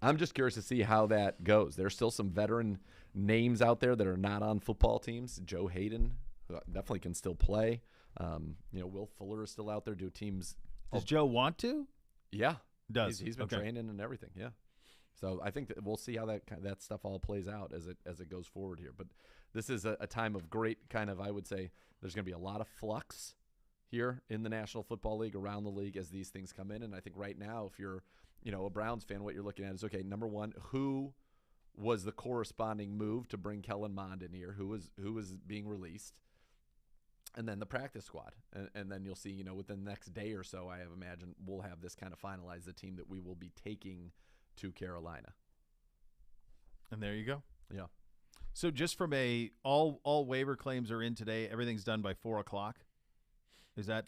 I'm just curious to see how that goes. There's still some veteran names out there that are not on football teams. Joe Hayden, who definitely can still play. Will Fuller is still out there. Do teams? Does Joe want to? Yeah, Does he's been training and everything? Yeah. So I think that we'll see how that stuff all plays out as it goes forward here. But this is a time of great I would say there's going to be a lot of flux here in the National Football League, around the league, as these things come in. And I think right now, if you're a Browns fan, what you're looking at is, okay, number one, who was the corresponding move to bring Kellen Mond in here? Who was being released? And then the practice squad. And then you'll see, within the next day or so, I have imagined we'll have this kind of finalize the team that we will be taking to Carolina. And there you go. Yeah. So just from all waiver claims are in today. Everything's done by 4:00. Is that?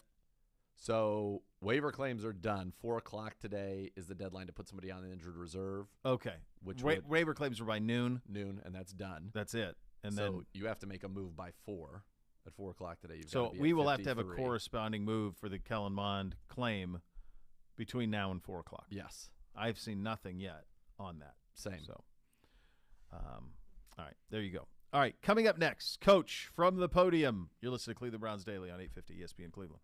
So waiver claims are done. 4:00 today is the deadline to put somebody on the injured reserve. Okay. Which waiver claims are by noon. and that's done. That's it. And so then you have to make a move by 4. at 4 o'clock today. You've So gotta be we at will have to have a 53. corresponding move for the Kellen Mond claim between now and 4 o'clock. Yes. I've seen nothing yet on that. Same. So, all right, there you go. All right, coming up next, Coach from the podium. You're listening to Cleveland Browns Daily on 850 ESPN Cleveland.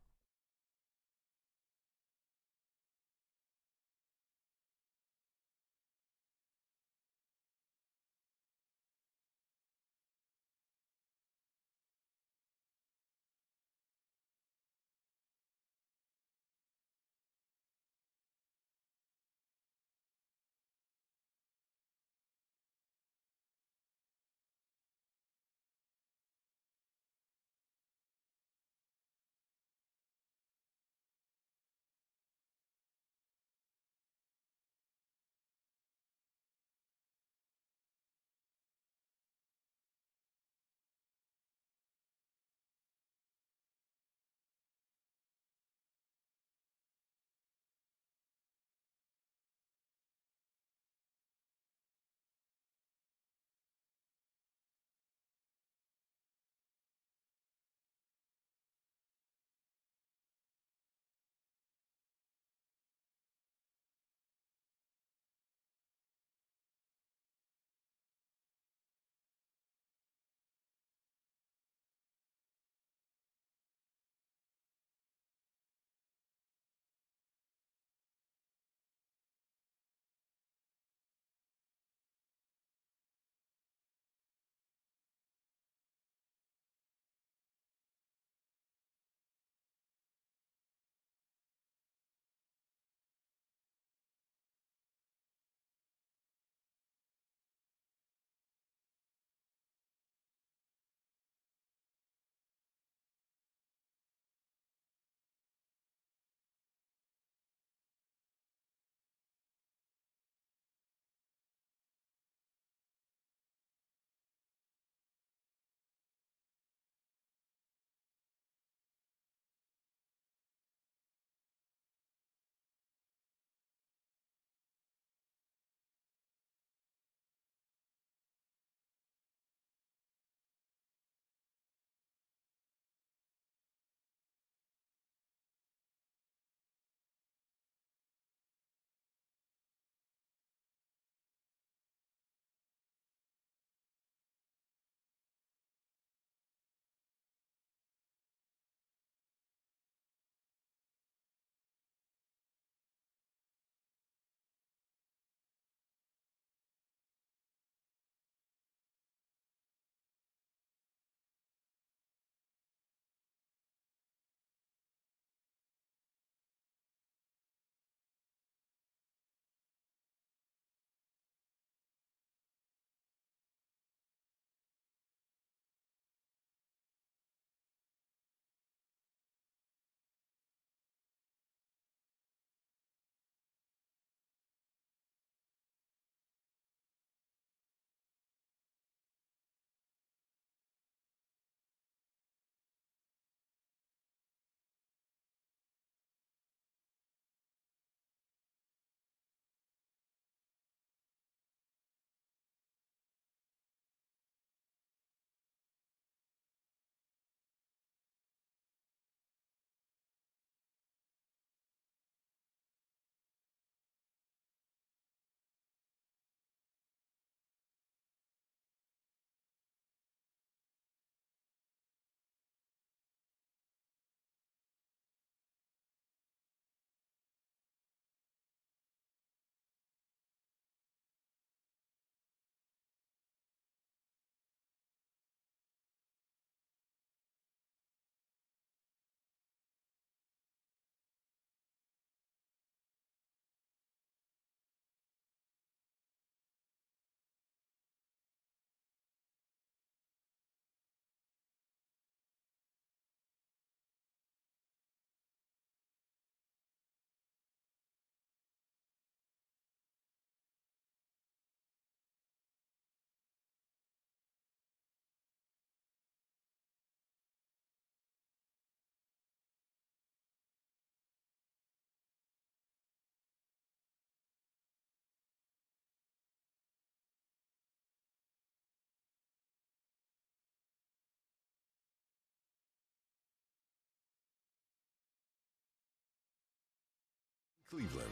Cleveland.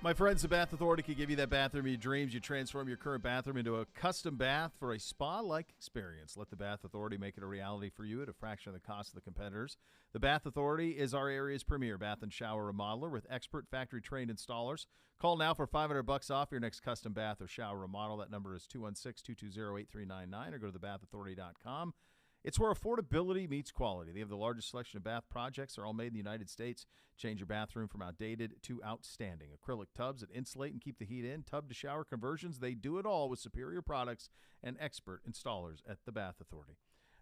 My friends, the Bath Authority can give you that bathroom of your dreams. You transform your current bathroom into a custom bath for a spa-like experience. Let the Bath Authority make it a reality for you at a fraction of the cost of the competitors. The Bath Authority is our area's premier bath and shower remodeler with expert factory-trained installers. Call now for $500 off your next custom bath or shower remodel. That number is 216-220-8399 or go to thebathauthority.com. It's where affordability meets quality. They have the largest selection of bath projects. They're all made in the United States. Change your bathroom from outdated to outstanding. Acrylic tubs that insulate and keep the heat in. Tub to shower conversions. They do it all with superior products and expert installers at the Bath Authority.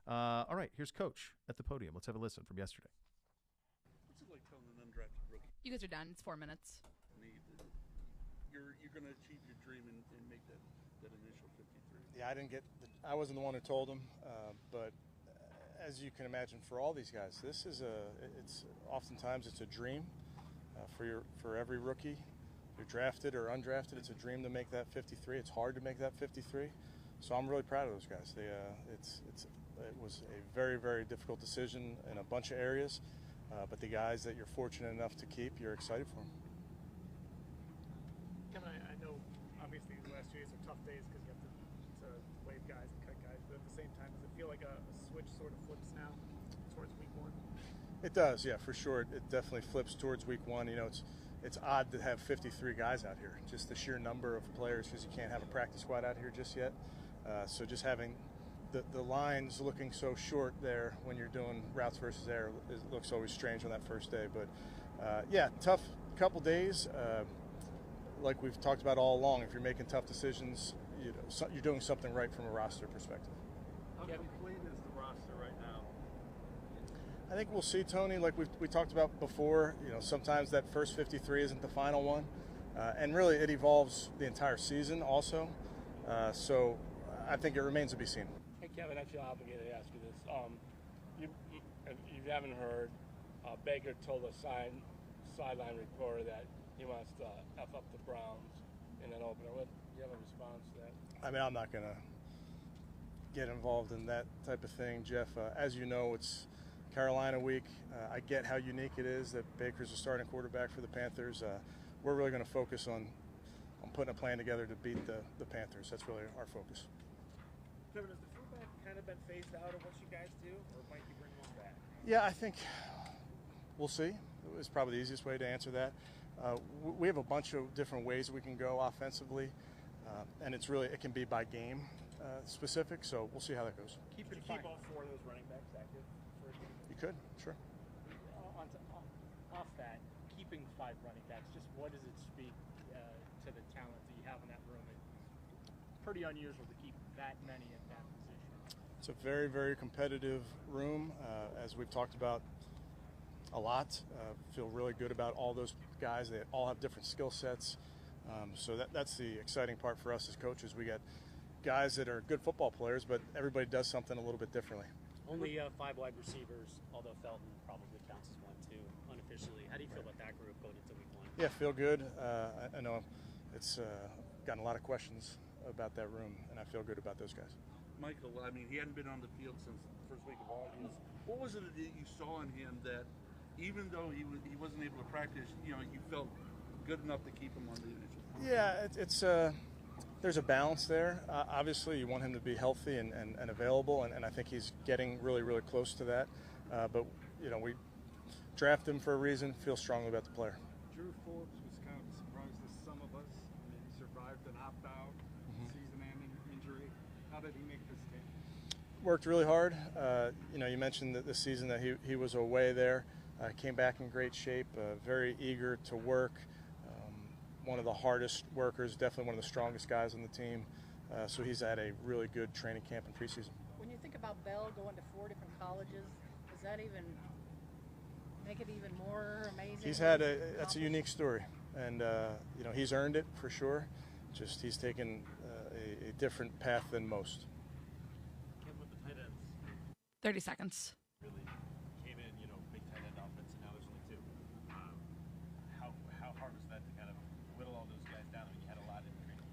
All right, here's Coach at the podium. Let's have a listen from yesterday. What's it like telling an undrafted rookie? You guys are done. It's 4 minutes. You're going to achieve your dream and make that initial 53. Yeah, I wasn't the one who told him, but as you can imagine, for all these guys, it's oftentimes a dream for every rookie. If you're drafted or undrafted, it's a dream to make that 53. It's hard to make that 53. So I'm really proud of those guys. It was a very, very difficult decision in a bunch of areas, but the guys that you're fortunate enough to keep, you're excited for them. Kevin, I know obviously these last 2 days are tough days because you have to waive guys and cut guys, but at the same time, does it feel like a switch sort of flips now towards week one? It does, yeah, for sure. It definitely flips towards week one. You know, it's odd to have 53 guys out here, just the sheer number of players, because you can't have a practice squad out here just yet. So just having the lines looking so short there when you're doing routes versus air, it looks always strange on that first day. But yeah, tough couple days. Like we've talked about all along, if you're making tough decisions, you're doing something right from a roster perspective. How complete is the roster right now? I think we'll see, Tony, like we talked about before. You know, sometimes that first 53 isn't the final one, and really it evolves the entire season also. So I think it remains to be seen. Hey, Kevin, I feel obligated to ask you this. You haven't heard Baker told a sideline reporter that he wants to F up the Browns in an opener. Do you have a response to that? I mean, I'm not going to get involved in that type of thing, Jeff. As you know, it's Carolina week. I get how unique it is that Baker's a starting quarterback for the Panthers. We're really going to focus on putting a plan together to beat the Panthers. That's really our focus. Kevin, has the fullback kind of been phased out of what you guys do, or might you bring one back? Yeah, I think we'll see. It's probably the easiest way to answer that. We have a bunch of different ways we can go offensively, and it can be by game specific, so we'll see how that goes. Keep all four of those running backs active for a game? You could, sure. Off that, keeping 5 running backs, just what does it speak to the talent that you have in that room? It's pretty unusual to keep that many at that position. It's a very, very competitive room, as we've talked about a lot. Feel really good about all those guys. They all have different skill sets. So that's the exciting part for us as coaches. We got guys that are good football players, but everybody does something a little bit differently. Only 5 wide receivers, although Felton probably counts as one too, unofficially. How do you feel about that group going into week one? Yeah, feel good. I know it's gotten a lot of questions about that room, and I feel good about those guys. Michael, I mean, he hadn't been on the field since the first week of August. What was it that you saw in him that, even though he wasn't able to practice, you felt good enough to keep him on the initial team? Yeah, it's there's a balance there. Obviously, you want him to be healthy and available, and I think he's getting really, really close to that. But, we draft him for a reason, feel strongly about the player. Drew Forbes was kind of a surprise to some of us. I mean, he survived an opt-out, season-ending injury. How did he make this team? Worked really hard. You mentioned that the season that he was away there. Came back in great shape, very eager to work. One of the hardest workers, definitely one of the strongest guys on the team. So he's had a really good training camp in preseason. When you think about Bell going to 4 different colleges, does that even make it even more amazing? That's a unique story, and he's earned it for sure. Just he's taken a different path than most. Kevin, with the tight ends, 30 seconds. really came in, big tight end offense, and now there's only 2. How hard was that to kind of whittle all those guys down? I mean, you had a lot in training.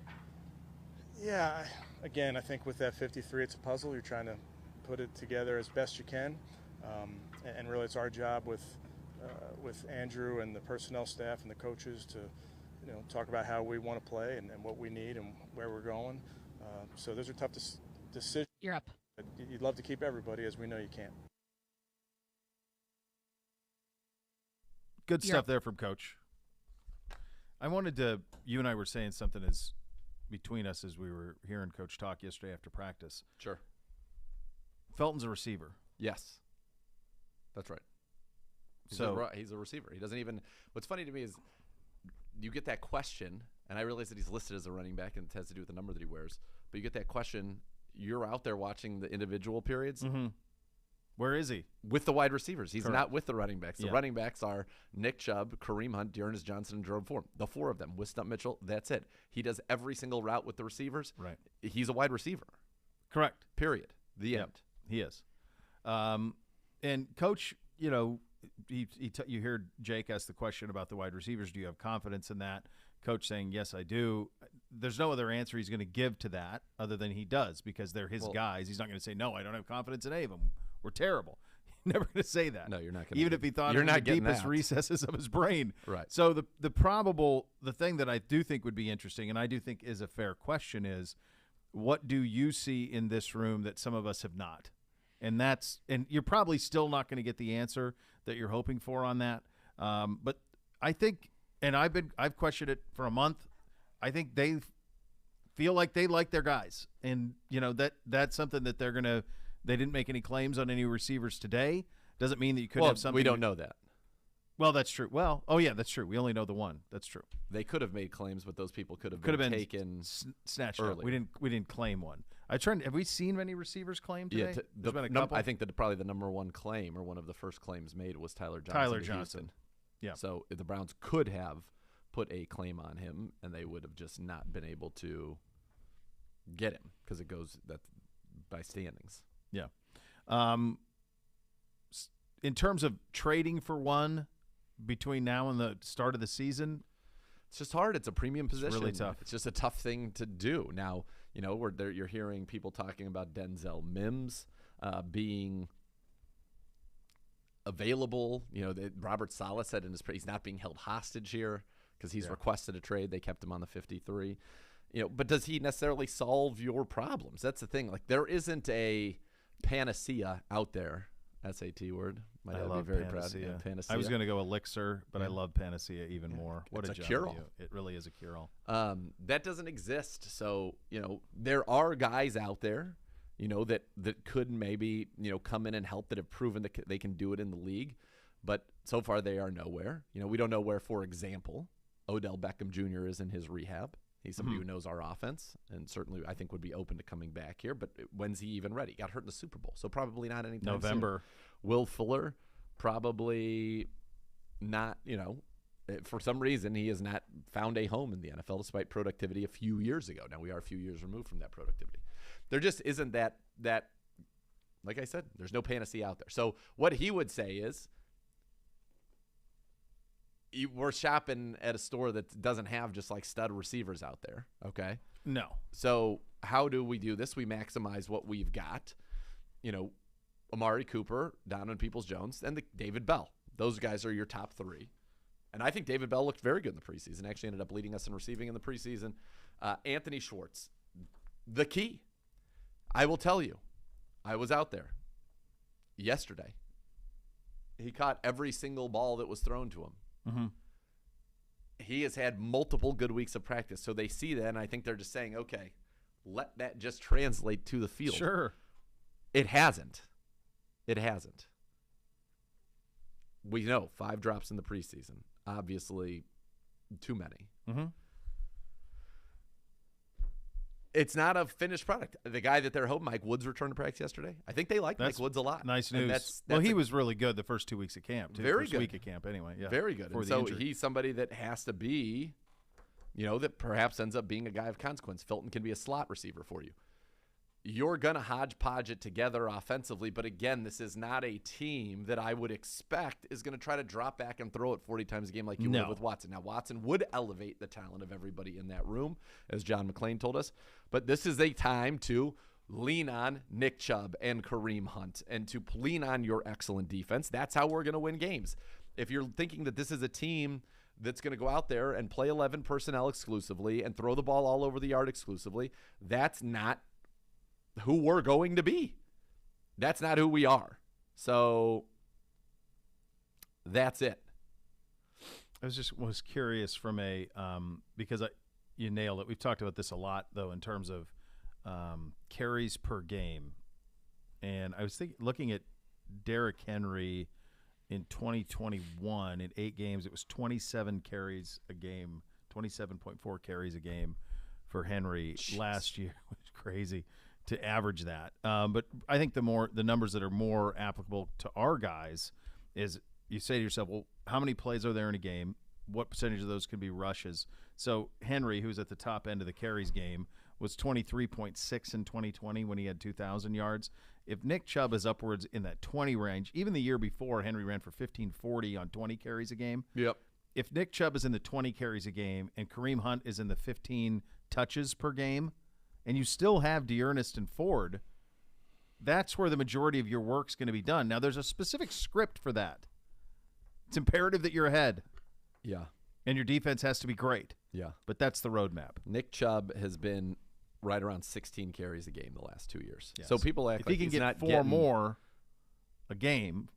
Yeah, again, I think with that 53, it's a puzzle. You're trying to put it together as best you can, and really it's our job with with Andrew and the personnel staff and the coaches to, talk about how we want to play and what we need and where we're going. So those are tough decisions. You're up. You'd love to keep everybody, as we know you can't. Good stuff there from Coach. You and I were saying something between us as we were hearing Coach talk yesterday after practice. Sure. Felton's a receiver. Yes. That's right. He's a receiver. He doesn't even – what's funny to me is you get that question, and I realize that he's listed as a running back and it has to do with the number that he wears, but you get that question, you're out there watching the individual periods. Mm-hmm. Where is he? With the wide receivers. He's Correct. not with the running backs. The running backs are Nick Chubb, Kareem Hunt, Dearness Johnson, and Jerome Ford. The four of them. With Stump Mitchell, that's it. He does every single route with the receivers. Right. He's a wide receiver. Correct. Period. The end. He is. And Coach, you heard Jake ask the question about the wide receivers. Do you have confidence in that? Coach saying, yes, I do. There's no other answer he's going to give to that other than he does because they're his guys. He's not going to say, no, I don't have confidence in any of them. We're terrible. He's never going to say that. No, you're not going to. Even if he thought it in the deepest recesses of his brain. Right. So the thing that I do think would be interesting, and I do think is a fair question, is what do you see in this room that some of us have not? And you're probably still not going to get the answer that you're hoping for on that. But I think, and I've questioned it for a month. I think they feel like they like their guys, and that's something that they're gonna. They didn't make any claims on any receivers today. Doesn't mean that you couldn't have something. We don't know that. Well, that's true. Well, oh yeah, that's true. We only know the one. That's true. They could have made claims, but those people could have been taken snatched early. up. We didn't claim one. Have we seen many receivers claim today? Yeah, there's been a couple. I think that probably the number one claim or one of the first claims made was Tyler Johnson. Houston. Yeah. So the Browns could have put a claim on him, and they would have just not been able to get him because it goes by standings. Yeah. In terms of trading for one between now and the start of the season, it's just hard. It's a premium position. It's really tough. It's just a tough thing to do. Now, you're hearing people talking about Denzel Mims being available. Robert Saleh said he's not being held hostage here because he's requested a trade. They kept him on the 53. But does he necessarily solve your problems? That's the thing. Like, there isn't a panacea out there. SAT word. I love be very panacea. proud. Yeah, panacea. I was going to go elixir, but I love panacea even more. What it's a cure-all. It really is a cure-all. That doesn't exist. So, there are guys out there, that could maybe, come in and help that have proven that they can do it in the league. But so far they are nowhere. We don't know where, for example, Odell Beckham Jr. is in his rehab. He's somebody who knows our offense and certainly I think would be open to coming back here. But when's he even ready? Got hurt in the Super Bowl, so probably not anytime November. Soon. Will Fuller, probably not. For some reason he has not found a home in the NFL despite productivity a few years ago. Now we are a few years removed from that productivity. There just isn't that. Like I said, there's no panacea out there. So what he would say is, we're shopping at a store that doesn't have just like stud receivers out there. Okay. No. So how do we do this? We maximize what we've got. Amari Cooper, Donovan Peoples-Jones, and David Bell. Those guys are your top three. And I think David Bell looked very good in the preseason. Actually ended up leading us in receiving in the preseason. Anthony Schwartz, the key. I will tell you, I was out there yesterday. He caught every single ball that was thrown to him. Mm-hmm. He has had multiple good weeks of practice, so they see that, and I think they're just saying, okay, let that just translate to the field. Sure. It hasn't. We know 5 drops in the preseason. Obviously, too many. Mm-hmm. It's not a finished product. The guy that they're hoping, Mike Woods, returned to practice yesterday. I think they like Mike Woods a lot. Nice news. He was really good the first 2 weeks of camp, too. Very first good. week of camp, anyway. Yeah. Very good. And so he's somebody that has to be, that perhaps ends up being a guy of consequence. Felton can be a slot receiver for you. You're going to hodgepodge it together offensively, but again, this is not a team that I would expect is going to try to drop back and throw it 40 times a game like you would with Watson. Now, Watson would elevate the talent of everybody in that room, as John McClain told us, but this is a time to lean on Nick Chubb and Kareem Hunt and to lean on your excellent defense. That's how we're going to win games. If you're thinking that this is a team that's going to go out there and play 11 personnel exclusively and throw the ball all over the yard exclusively, that's not who we're going to be. That's not who we are. So that's it. I was curious from a because you nailed it. We've talked about this a lot though in terms of carries per game, and I was looking at Derrick Henry in 2021 in 8 games. It was 27 carries a game, 27.4 carries a game for Henry. Jeez. Last year. It was crazy to average that. But I think the numbers that are more applicable to our guys is you say to yourself, well, how many plays are there in a game? What percentage of those can be rushes? So Henry, who's at the top end of the carries game, was 23.6 in 2020 when he had 2,000 yards. If Nick Chubb is upwards in that 20 range, even the year before, Henry ran for 1,540 on 20 carries a game. Yep. If Nick Chubb is in the 20 carries a game and Kareem Hunt is in the 15 touches per game, and you still have Dearness and Ford, that's where the majority of your work's going to be done. Now, there's a specific script for that. It's imperative that you're ahead. Yeah. And your defense has to be great. Yeah. But that's the roadmap. Nick Chubb has been right around 16 carries a game the last 2 years. Yes. So people act if like he can he's get not 4 getting more a game,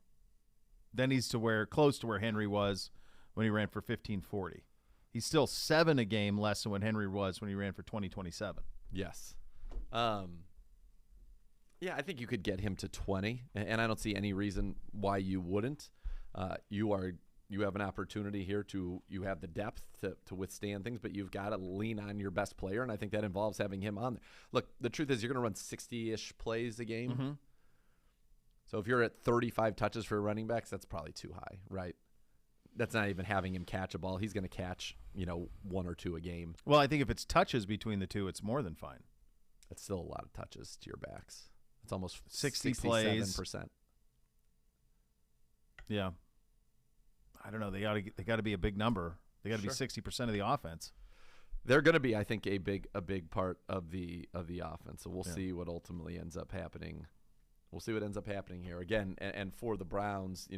then he's close to where Henry was when he ran for 1,540. He's still 7 a game less than when Henry was when he ran for 2027. Yes. Yeah, I think you could get him to 20, and I don't see any reason why you wouldn't. You have an opportunity here you have the depth to withstand things, but you've got to lean on your best player, and I think that involves having him on there. Look, the truth is you're going to run 60-ish plays a game. Mm-hmm. So if you're at 35 touches for running backs, that's probably too high, right? That's not even having him catch a ball. He's going to catch, 1 or 2 a game. Well, I think if it's touches between the two, it's more than fine. That's still a lot of touches to your backs. It's almost 60 plays. 67%. Yeah. I don't know. They got to be a big number. They got to be 60% of the offense. They're going to be, I think, a big part of the offense. So we'll see what ultimately ends up happening. We'll see what ends up happening here again. And for the Browns,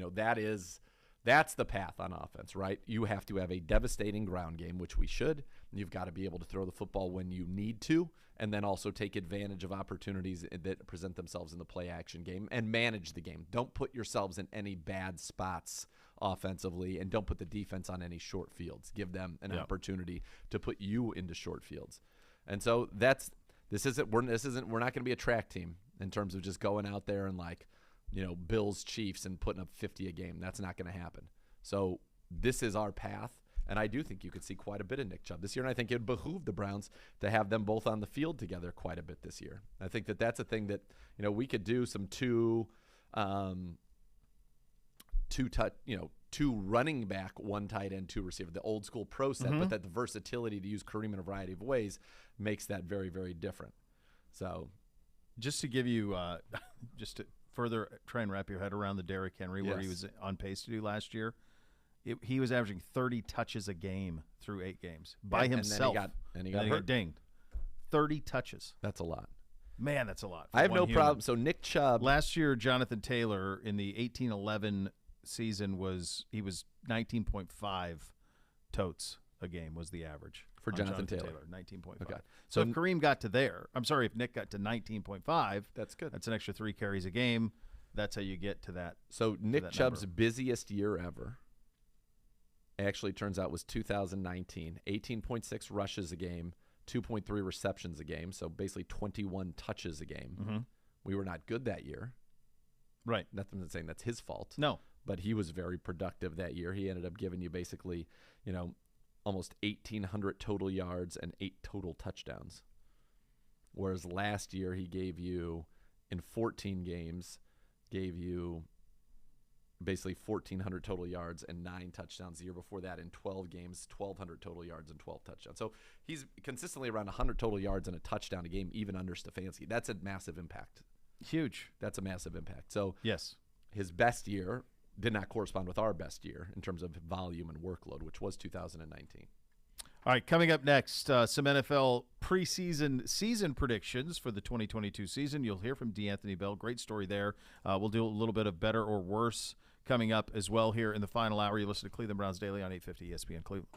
that's the path on offense, right? You have to have a devastating ground game, which we should. You've got to be able to throw the football when you need to, and then also take advantage of opportunities that present themselves in the play action game and manage the game. Don't put yourselves in any bad spots offensively, and don't put the defense on any short fields. Give them an opportunity to put you into short fields. And so we're not going to be a track team in terms of just going out there and Bills, Chiefs, and putting up 50 a game. That's not going to happen. So this is our path, and I do think you could see quite a bit of Nick Chubb this year, and I think it would behoove the Browns to have them both on the field together quite a bit this year. I think that's a thing that we could do some two running back, 1 tight end, 2 receiver, the old school pro set, but that the versatility to use Kareem in a variety of ways makes that very, very different. So just to give you just to further try and wrap your head around the Derrick Henry where he was on pace to do last year, he was averaging 30 touches a game through 8 games by himself. And then he got dinged. 30 touches. That's a lot. Man, that's a lot. I have no problem. So Nick Chubb. Last year, Jonathan Taylor in the 18-11 season was 19.5 totes a game was the average for Jonathan Taylor. 19.5. Okay. So if Kareem got to there, I'm sorry, if Nick got to 19.5, that's good. That's an extra 3 carries a game. That's how you get to that. So Nick Chubb's busiest year ever actually turns out was 2019, 18.6 rushes a game, 2.3 receptions a game, so basically 21 touches a game. Mm-hmm. We were not good that year. Right. Nothing saying that's his fault. No. But he was very productive that year. He ended up giving you basically, almost 1,800 total yards and 8 total touchdowns. Whereas last year he gave you, in 14 games, basically 1,400 total yards and 9 touchdowns. The year before that, in 12 games, 1,200 total yards and 12 touchdowns. So he's consistently around 100 total yards and a touchdown a game, even under Stefanski. That's a massive impact. Huge. That's a massive impact. So yes, his best year did not correspond with our best year in terms of volume and workload, which was 2019. All right, coming up next, some NFL preseason season predictions for the 2022 season. You'll hear from D'Anthony Bell. Great story there. We'll do a little bit of better or worse coming up as well here in the final hour. You listen to Cleveland Browns Daily on 850 ESPN Cleveland.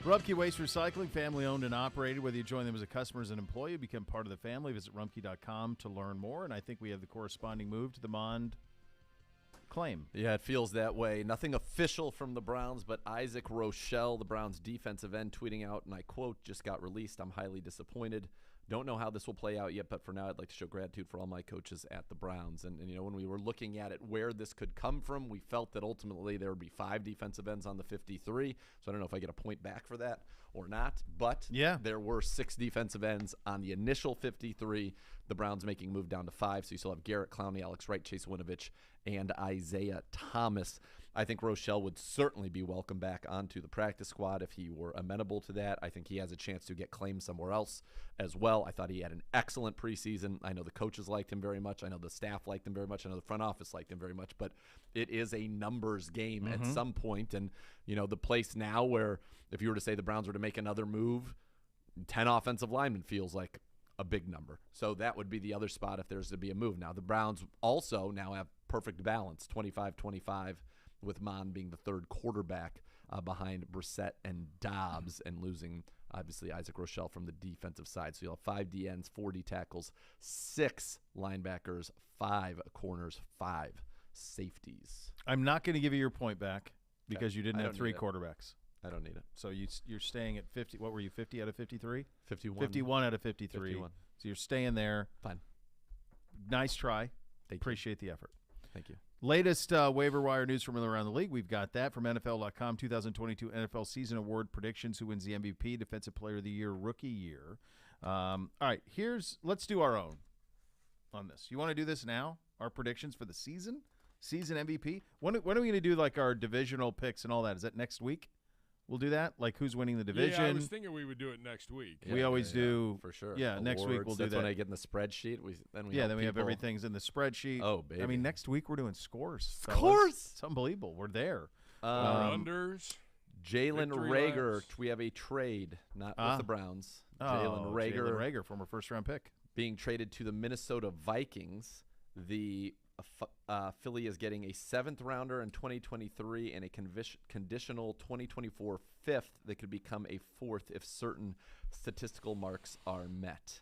Rumpke Waste Recycling, family owned and operated. Whether you join them as a customer or as an employee, you become part of the family. Visit rumpke.com to learn more. And I think we have the corresponding move to the Mond claim. Yeah, it feels that way. Nothing official from the Browns, but Isaac Rochelle, the Browns defensive end, tweeting out, and I quote, "Just got released. I'm highly disappointed. Don't know how this will play out yet, but for now, I'd like to show gratitude for all my coaches at the Browns." And you know, when we were looking at it, where this could come from, we felt that ultimately there would be 5 defensive ends on the 53. So I don't know if I get a point back for that or not. But yeah, there were 6 defensive ends on the initial 53. The Browns making a move down to 5. So you still have Garrett Clowney, Alex Wright, Chase Winovich, and Isaiah Thomas. I think Rochelle would certainly be welcome back onto the practice squad if he were amenable to that. I think he has a chance to get claimed somewhere else as well. I thought he had an excellent preseason. I know the coaches liked him very much. I know the staff liked him very much. I know the front office liked him very much. But it is a numbers game at some point. And, you know, the place now where if you were to say the Browns were to make another move, 10 offensive linemen feels like a big number. So that would be the other spot if there's to be a move. Now, the Browns also now have perfect balance, 25-25, with Mond being the third quarterback behind Brissett and Dobbs, and losing, obviously, Isaac Rochelle from the defensive side. So you'll have 5 DNs, 4 D tackles, 6 linebackers, 5 corners, 5 safeties. I'm not going to give you your point back because you didn't have 3 quarterbacks. I don't need it. So you're staying at 50. What were you, 50 out of 53? 51. 51 out of 53. 51. So you're staying there. Fine. Nice try. Appreciate the effort. Thank you. Latest waiver wire news from around the league. We've got that from NFL.com. 2022 NFL Season Award predictions. Who wins the MVP, Defensive Player of the Year, Rookie Year. All right, let's do our own on this. You want to do this now? Our predictions for the season MVP. When are we going to do like our divisional picks and all that? Is that next week? We'll do that? Like who's winning the division? Yeah, I was thinking we would do it next week. We always do. For sure. Yeah, next week we'll do that. That's when I get in the spreadsheet. Then we have everything's in the spreadsheet. Oh, baby. I mean, next week we're doing scores. Scores! Fellas. It's unbelievable. We're there. Unders. Jalen Reagor. We have a trade, not with the Browns. Jalen Reagor, former first-round pick. Being traded to the Minnesota Vikings. The Philly is getting a 7th rounder in 2023 and a conditional 2024 5th that could become a 4th if certain statistical marks are met.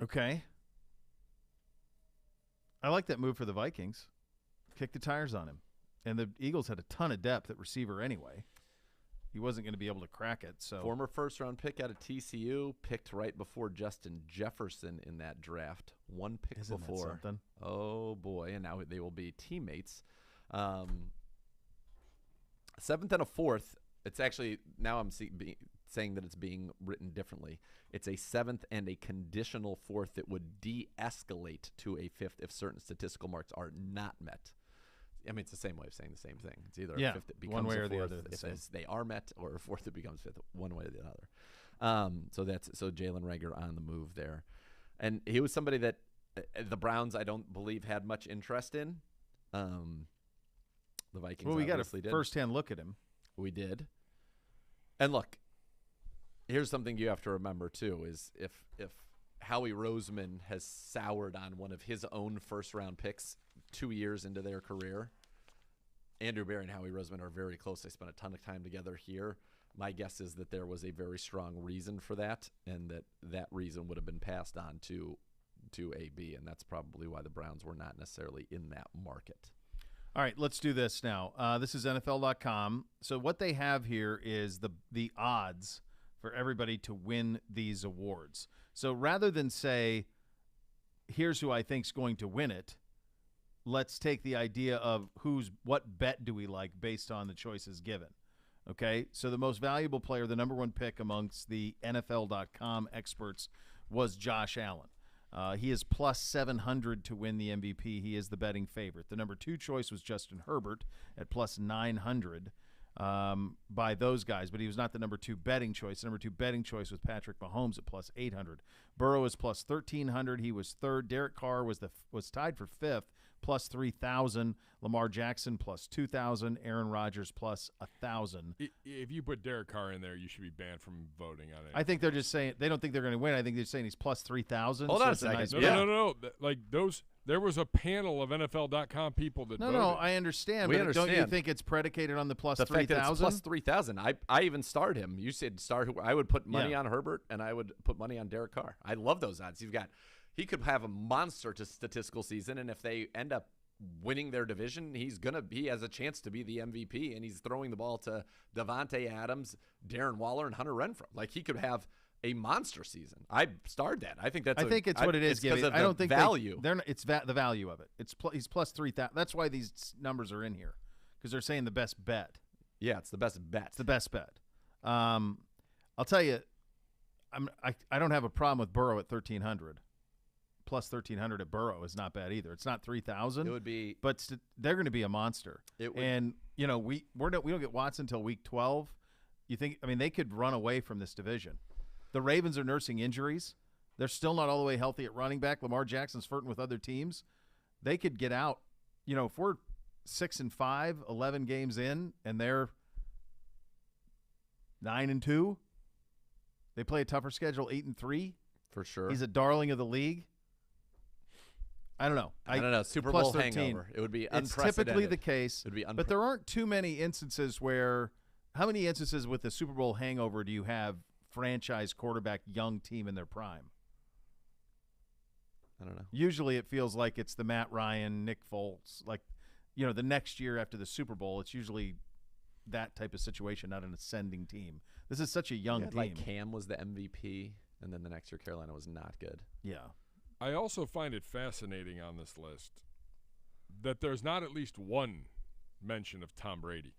Okay. I like that move for the Vikings. Kick the tires on him. And the Eagles had a ton of depth at receiver anyway. He wasn't going to be able to crack it. So former first-round pick out of TCU, picked right before Justin Jefferson in that draft. 1 pick Isn't before. That something? Oh, boy. And now they will be teammates. 7th and a 4th. It's actually, now I'm saying that it's being written differently. It's a 7th and a conditional 4th that would de-escalate to a 5th if certain statistical marks are not met. I mean, it's the same way of saying the same thing. It's either a 5th that becomes one way a 4th or the other. if they are met, or a 4th that becomes 5th, one way or the other. So Jalen Reagor on the move there. And he was somebody that the Browns, I don't believe, had much interest in. The Vikings we got a did. first-hand look at him. We did. And look, here's something you have to remember, too, is if Howie Roseman has soured on one of his own first-round picks 2 years into their career, Andrew Berry and Howie Roseman are very close. They spent a ton of time together here. My guess is that there was a very strong reason for that, and that reason would have been passed on to AB, and that's probably why the Browns were not necessarily in that market. All right, let's do this now. This is NFL.com. So what they have here is the odds for everybody to win these awards. So rather than say, here's who I think's going to win it, let's take the idea of what bet do we like based on the choices given. Okay, so the most valuable player, the number 1 pick amongst the NFL.com experts, was Josh Allen. He is plus 700 to win the MVP. He is the betting favorite. The number 2 choice was Justin Herbert at plus 900 by those guys, but he was not the number 2 betting choice. The number 2 betting choice was Patrick Mahomes at plus 800. Burrow is plus 1,300. He was 3rd. Derek Carr was tied for 5th, plus 3,000. Lamar Jackson plus 2,000. Aaron Rodgers plus 1,000. If you put Derek Carr in there, you should be banned from voting on it. I think they're just saying they don't think they're going to win. I think they're saying he's plus 3,000. Hold on a second. Nice No. Like those There was a panel of NFL.com people that No, voted. no, I understand. We But don't you understand. think it's predicated on the plus The fact that it's 3,000? plus 3,000. I even starred him. You said start. I would put money Yeah. on Herbert, and I would put money on Derek Carr. I love those odds. He could have a monster statistical season, and if they end up winning their division, he has a chance to be the MVP, and he's throwing the ball to Devontae Adams, Darren Waller, and Hunter Renfrow. Like, he could have a monster season. I starred that. I think that's. I think it's what it is, It's because Gibby. of I don't the think value. It's the value of it. He's plus 3,000. That's why these numbers are in here, because they're saying the best bet. Yeah, it's the best bet. It's the best bet. I'll tell you, I don't have a problem with Burrow at 1,300. Plus 1,300 at Burrow is not bad either. It's not 3,000. It would be, but they're going to be a monster. It would, and we don't get Watson until week 12. You think? I mean, they could run away from this division. The Ravens are nursing injuries. They're still not all the way healthy at running back. Lamar Jackson's flirting with other teams. They could get out. If we're 6-5, 11 games in, and they're 9-2, they play a tougher schedule, 8-3. for sure. He's a darling of the league. I don't know. I don't know. Super plus Bowl 13. hangover. It would be It's unprecedented. typically the case. It would be but there aren't too many instances where – how many instances with the Super Bowl hangover do you have franchise quarterback, young team in their prime? I don't know. Usually it feels like it's the Matt Ryan, Nick Foles. Like, the next year after the Super Bowl, it's usually that type of situation, not an ascending team. This is such a young team. Like Cam was the MVP, and then the next year Carolina was not good. Yeah. I also find it fascinating on this list that there's not at least one mention of Tom Brady.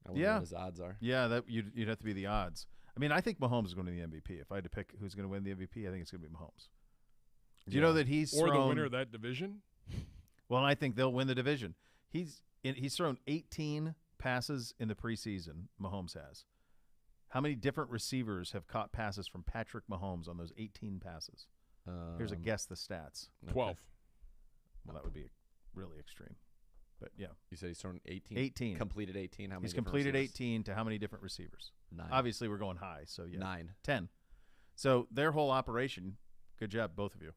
I wonder what his odds are. Yeah, that you'd have to be the odds. I mean, I think Mahomes is going to be the MVP. If I had to pick who's going to win the MVP, I think it's going to be Mahomes. Do you know that he's or thrown, the winner of that division? Well, I think they'll win the division. He's thrown 18 passes in the preseason. Mahomes has. How many different receivers have caught passes from Patrick Mahomes on those 18 passes? Here's a guess the stats. 12. Well, that would be really extreme. But, yeah. You said he's thrown 18? 18. Completed 18. How many? He's different completed receivers? 18 to how many different receivers? 9. Obviously, we're going high. So, yeah. 9. 10. So, their whole operation, good job, both of you.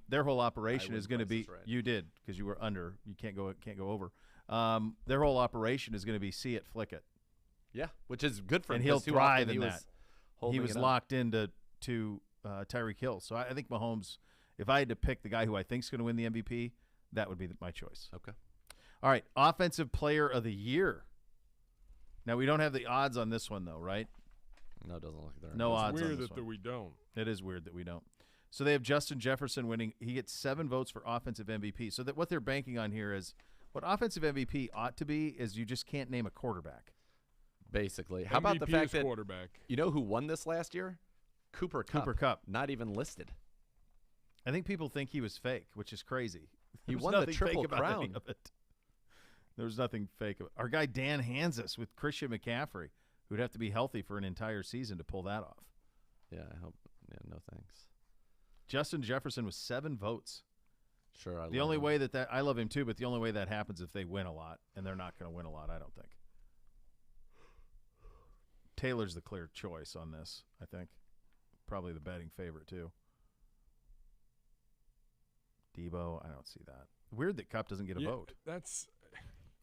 Their whole operation is going to be, right. you did, because you were under. You can't go over. Their whole operation is going to be see it, flick it. Yeah, which is good for him. And he'll 'cause too thrive often in he that. Was He holding was it up. locked into Tyreek Hill. So I think Mahomes, if I had to pick the guy who I think is going to win the MVP, that would be my choice. Okay. All right, Offensive Player of the Year. Now, we don't have the odds on this one, though, right? No, it doesn't look like there. No It's odds on weird this that one. we don't. It is weird that we don't. So they have Justin Jefferson winning. He gets 7 votes for Offensive MVP. So that what they're banking on here is what Offensive MVP ought to be is you just can't name a quarterback. Basically. How about the MVP fact is that quarterback. you know who won this last year? Cooper Kupp. Cooper Kupp. Not even listed. I think people think he was fake, which is crazy. He There's won the nothing Triple fake about any Crown. of it. There's nothing fake about it. Our guy Dan Hansis with Christian McCaffrey, who'd have to be healthy for an entire season to pull that off. Yeah, I hope. Yeah, no thanks. Justin Jefferson with 7 votes. Sure, I The love only him. way that I love him too, but the only way that happens if they win a lot, and they're not going to win a lot, I don't think. Taylor's the clear choice on this, I think. Probably the betting favorite too. Debo, I don't see that. Weird that Kupp doesn't get a vote. That's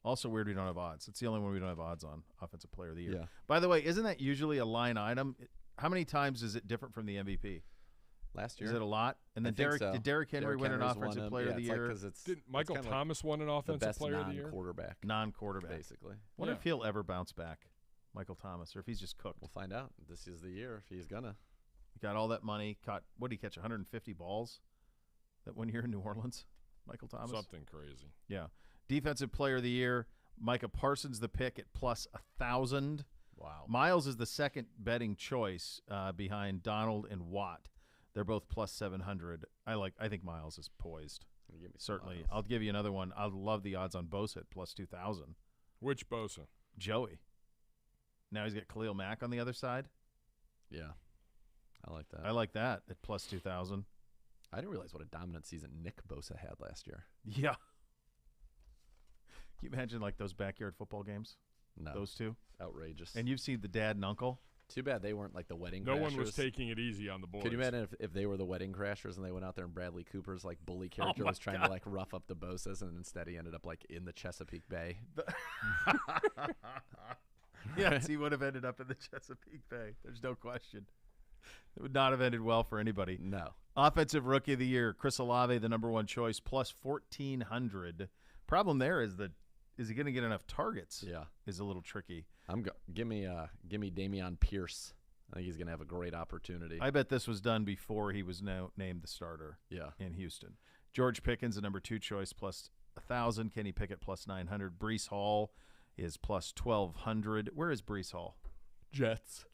Also weird we don't have odds. It's the only one we don't have odds on, Offensive Player of the Year. Yeah. By the way, isn't that usually a line item? How many times is it different from the MVP? Last year. Is it a lot? And I then think so. did Derrick Henry win an Henry's won Offensive him. Player Yeah, of the it's like Year? 'cause it's didn't Michael it's kinda Thomas won an like Offensive the best Player of the Year? non-quarterback, Non-quarterback. basically. Wonder Yeah. if he'll ever bounce back, Michael Thomas, or if he's just cooked. We'll find out. This is the year if he's gonna. He got all that money. Caught what did he catch? 150 balls that one year in New Orleans. Michael Thomas. Something crazy. Yeah. Defensive Player of the Year. Micah Parsons the pick at plus 1,000. Wow. Miles is the second betting choice behind Donald and Watt. They're both plus 700. I think Miles is poised. Give me some Certainly. Miles. I'll give you another one. I love the odds on Bosa at plus 2,000. Which Bosa? Joey. Now he's got Khalil Mack on the other side. Yeah. I like that. I like that at plus 2,000. I didn't realize what a dominant season Nick Bosa had last year. Yeah. Can you imagine like those backyard football games? No. Those two? Outrageous. And you've seen the dad and uncle. Too bad they weren't like the wedding No crashers. one was taking it easy on the boys. Could you imagine if they were the wedding crashers and they went out there and Bradley Cooper's like bully character my was trying to like rough up the Bosas and instead he ended up like in the Chesapeake Bay? Yes, he would have ended up in the Chesapeake Bay. There's no question. It would not have ended well for anybody. No. Offensive Rookie of the Year, Chris Olave, the number one choice, plus 1,400. Problem there is he going to get enough targets? Yeah. Is a little tricky. Give me Dameon Pierce. I think he's going to have a great opportunity. I bet this was done before he was named the starter. Yeah. In Houston. George Pickens, the number two choice, plus 1,000. Kenny Pickett, plus 900. Breece Hall is plus 1,200. Where is Breece Hall? Jets.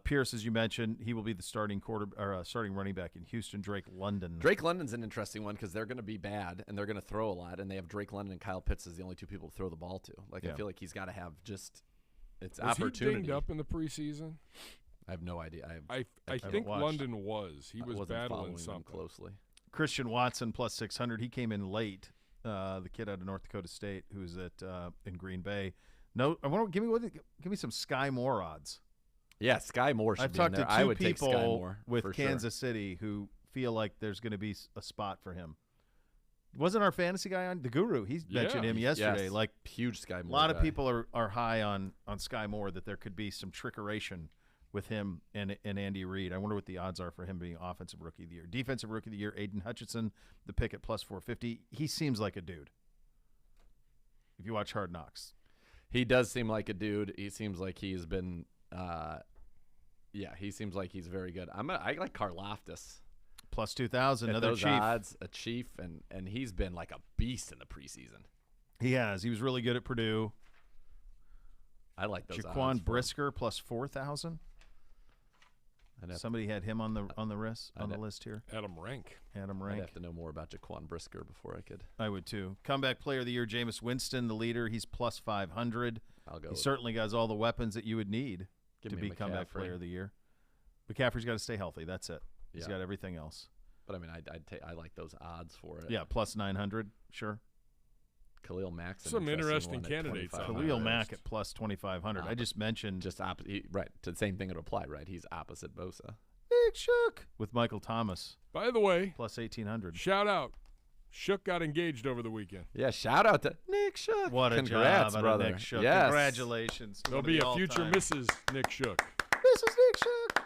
Pierce, as you mentioned, he will be the starting running back in Houston. Drake London. Drake London's an interesting one because they're going to be bad and they're going to throw a lot, and they have Drake London and Kyle Pitts as the only two people to throw the ball to. Like, Yeah. I feel like he's got to have just its Was opportunity. he dinged up in the preseason? I have no idea. I haven't think watched. London was. He was wasn't battling following them something. closely. Christian Watson, plus 600. He came in late. The kid out of North Dakota State who's in Green Bay. No, give me some Sky Moore odds. Yeah, Sky Moore should I've be in talked there. to I two would take Sky people Moore with for Kansas City who feel like there's going to be a spot for him. Wasn't our fantasy guy on the Guru? He mentioned him sure. yesterday. Yes, Like huge Sky Moore. a lot of guy. people are high on Sky Moore, that there could be some trickeration with him and Andy Reid. I wonder what the odds are for him being Offensive Rookie of the Year. Defensive Rookie of the Year, Aiden Hutchinson, the pick at plus 450. He seems like a dude. If you watch Hard Knocks. He does seem like a dude. He seems like he's been he seems like he's very good. I like Karlaftis. Plus 2,000, At another those Chief. odds, a Chief, and he's been like a beast in the preseason. He has. He was really good at Purdue. I like those odds. Jaquan Brisker, plus 4,000. I'd have, Somebody had him on the list here. Adam Rank. Adam I'd Rank. have to know more about Jaquan Brisker before I could. I would too. Comeback Player of the Year, Jameis Winston, the leader. He's plus 500. I'll go. He with certainly has all the weapons that you would need Give to me be Comeback McCaffrey. Player of the Year. McCaffrey's got to stay healthy. That's it. He's Yeah. got everything else. But I mean, I like those odds for it. Yeah, plus 900. Sure. Khalil Mack's an Some interesting one at candidates on 2,500. Khalil Mack at plus 2,500. I just mentioned Just right. To the same thing would apply, right? He's opposite Bosa. Nick Shook with Michael Thomas, By the way, plus 1,800. shout out. Shook got engaged over the weekend. Yeah, shout out to Nick Shook. What a Congrats, job, brother. Nick Shook. Yes. Congratulations. There'll One of be the a future all-time- Mrs. Nick Shook. Mrs. Nick Shook.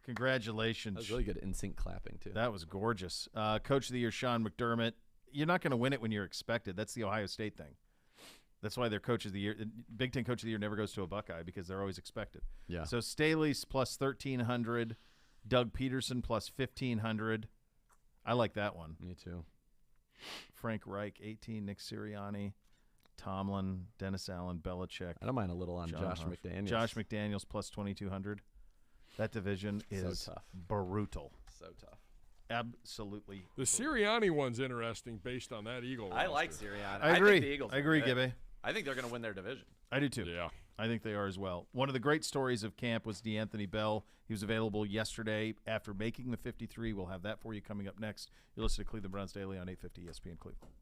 Congratulations. That was really good in-sync clapping, too. That was gorgeous. Coach of the Year, Sean McDermott. You're not going to win it when you're expected. That's the Ohio State thing. That's why they're Coach of the Year. Big Ten Coach of the Year never goes to a Buckeye because they're always expected. Yeah. So Staley's plus 1,300. Doug Peterson plus 1,500. I like that one. Me too. Frank Reich, 18. Nick Sirianni. Tomlin, Dennis Allen, Belichick. I don't mind a little on John Josh Harbaugh. McDaniels. Josh McDaniels plus 2,200. That division is tough. brutal. So tough. Absolutely. The Sirianni one's interesting based on that Eagle I roster. like Sirianni. I agree. think the Eagles I agree, are good. Gibby. I think they're going to win their division. I do too. Yeah. I think they are as well. One of the great stories of camp was DeAnthony Bell. He was available yesterday after making the 53. We'll have that for you coming up next. You're listening to Cleveland Browns Daily on 850 ESPN Cleveland.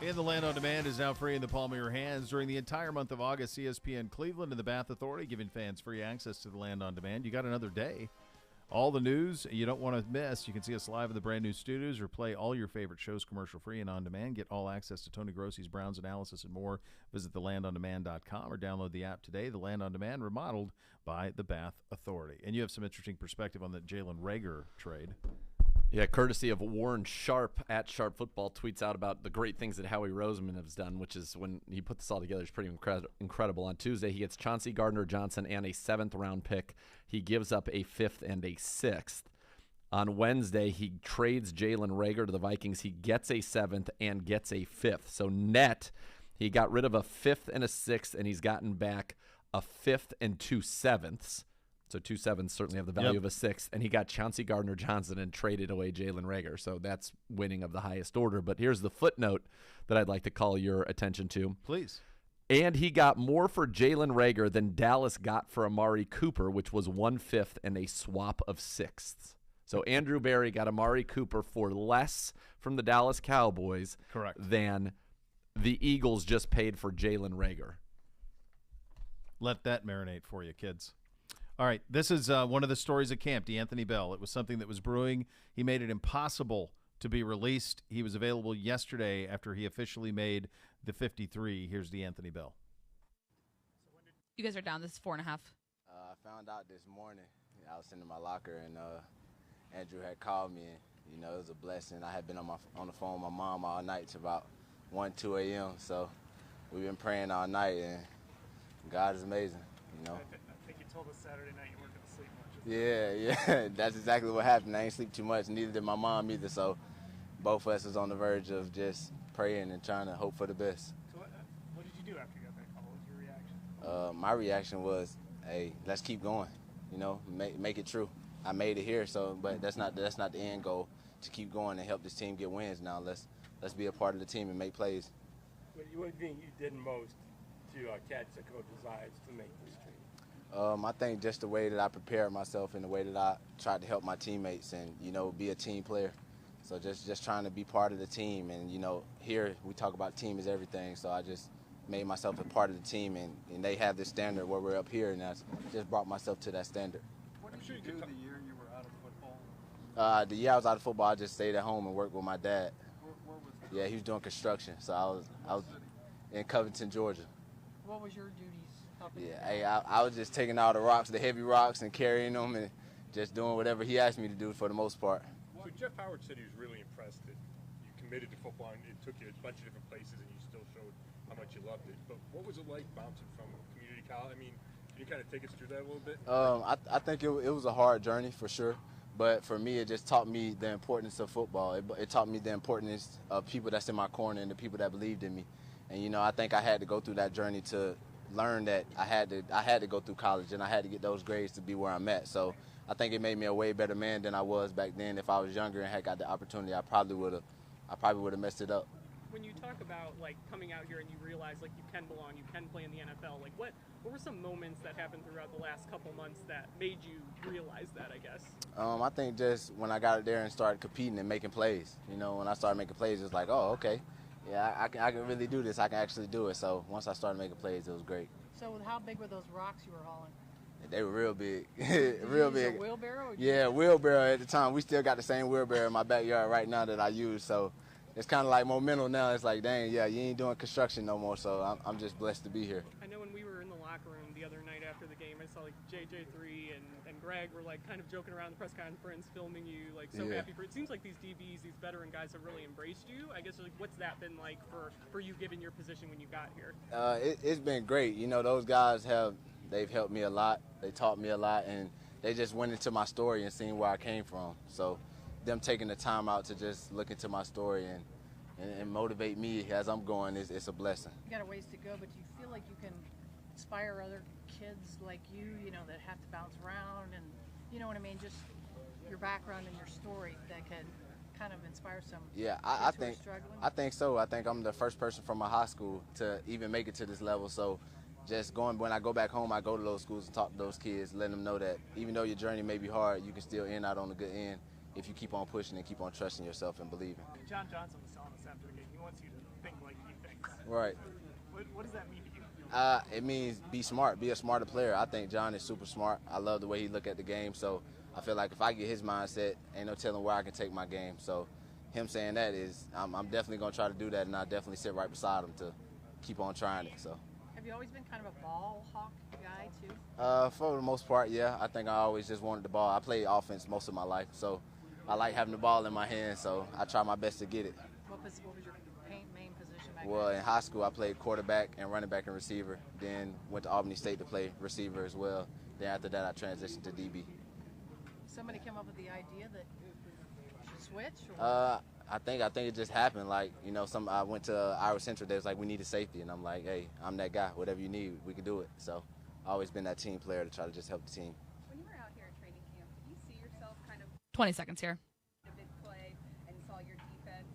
And the Land on Demand is now free in the palm of your hands. During the entire month of August, ESPN Cleveland and the Bath Authority giving fans free access to the Land on Demand. You got another day. All the news you don't want to miss. You can see us live in the brand new studios or play all your favorite shows commercial-free and on demand. Get all access to Tony Grossi's Browns analysis and more. Visit thelandondemand.com or download the app today. The Land on Demand, remodeled by the Bath Authority. And you have some interesting perspective on the Jalen Reagor trade. Yeah, courtesy of Warren Sharp at Sharp Football tweets out about the great things that Howie Roseman has done, which is when he put this all together, it's pretty incredible. On Tuesday, he gets Chauncey Gardner-Johnson and a 7th-round pick. He gives up a 5th and a 6th. On Wednesday, he trades Jalen Reagor to the Vikings. He gets a 7th and gets a 5th. So net, he got rid of a 5th and a 6th, and he's gotten back a 5th and 2 7ths. So 2 7ths certainly have the value of a 6th. And he got Chauncey Gardner-Johnson and traded away Jalen Reagor. So that's winning of the highest order. But here's the footnote that I'd like to call your attention to. Please. And he got more for Jalen Reagor than Dallas got for Amari Cooper, which was 1/5 and a swap of 6ths. So Andrew Berry got Amari Cooper for less from the Dallas Cowboys than the Eagles just paid for Jalen Reagor. Let that marinate for you, kids. All right, this is one of the stories at camp, DeAnthony Bell. It was something that was brewing. He made it impossible to be released. He was available yesterday after he officially made the 53. Here's DeAnthony Bell. You guys are down. This is 4.5. I found out this morning. I was sitting in my locker, and Andrew had called me, and, it was a blessing. I had been on the phone with my mom all night to about 1, 2 a.m., so we've been praying all night, and God is amazing, I think you told us Saturday night you weren't going to sleep much. Yeah, that's exactly what happened. I ain't sleep too much, neither did my mom either, so both of us was on the verge of just praying and trying to hope for the best. So what did you do after you got that call? What was your reaction? My reaction was, hey, let's keep going, make it true. I made it here, but that's not the end goal, to keep going and help this team get wins now. Let's be a part of the team and make plays. What do you think you did most to catch the coach's eyes to make this trade? I think just the way that I prepared myself and the way that I tried to help my teammates and, be a team player. So just trying to be part of the team. And, here we talk about team is everything. So I just made myself a part of the team. And they have this standard where we're up here, and that's just brought myself to that standard. What did you do the year you were out of football? The year I was out of football, I just stayed at home and worked with my dad. Where was that? Yeah, he was doing construction. So I was in Covington, Georgia. What was your duties? I was just taking all the heavy rocks, and carrying them and just doing whatever he asked me to do for the most part. So Jeff Howard said he was really impressed that you committed to football and it took you a bunch of different places and you still showed how much you loved it. But what was it like bouncing from community college? I mean, can you kind of take us through that a little bit? I think it was a hard journey for sure. But for me, it just taught me the importance of football. It taught me the importance of people that's in my corner and the people that believed in me. And, I think I had to go through that journey to learn that I had to go through college and I had to get those grades to be where I'm at. So I think it made me a way better man than I was back then. If I was younger and had got the opportunity, I probably would have messed it up. When you talk about coming out here and you realize you can belong, you can play in the NFL, what were some moments that happened throughout the last couple months that made you realize that, I guess? I think just when I got out there and started competing and making plays. When I started making plays, it was like, oh, okay. Yeah, I can really do this. I can actually do it. So once I started making plays, it was great. So how big were those rocks you were hauling? They were real big, real big. A wheelbarrow? Yeah, wheelbarrow at the time. We still got the same wheelbarrow in my backyard right now that I use. So it's kind of like momentum now. It's like, dang, yeah, you ain't doing construction no more. So I'm just blessed to be here. I know when we were in the locker room the other night after the game, I saw JJ3 and Greg were kind of joking around the press conference, filming you, so happy for it. Seems like these DBs, these veteran guys have really embraced you. I guess what's that been like for you given your position when you got here? It's been great. Those guys they've helped me a lot. They taught me a lot, and they just went into my story and seen where I came from. So them taking the time out to just look into my story and motivate me as I'm going, it's a blessing. You got a ways to go, but do you feel like you can inspire other kids like you, that have to bounce around and, what I mean, just your background and your story that can kind of inspire some kids who are struggling? I think so. I think I'm the first person from my high school to even make it to this level. So just when I go back home, I go to those schools and talk to those kids, letting them know that even though your journey may be hard, you can still end out on a good end if you keep on pushing and keep on trusting yourself and believing. John Johnson was telling us after the game, he wants you to think like he thinks. Right. What does that mean to you? It means be smart, be a smarter player. I think John is super smart. I love the way he look at the game. So I feel like if I get his mindset, ain't no telling where I can take my game. So him saying that is, I'm definitely going to try to do that, and I definitely sit right beside him to keep on trying it. So. Have you always been kind of a ball hawk guy too? For the most part, yeah. I think I always just wanted the ball. I played offense most of my life, so I like having the ball in my hand, so I try my best to get it. What was your main position back Well, then? in high school, I played quarterback and running back and receiver. Then went to Albany State to play receiver as well. Then after that, I transitioned to DB. Somebody came up with the idea that you should switch? Or? I think it just happened. Like, you know, I went to Iowa Central. They was like, we need a safety, and I'm like, hey, I'm that guy. Whatever you need, we can do it. So I've always been that team player to try to just help the team. When you were out here at training camp, did you see yourself kind of 20 seconds here. a big play and saw your defense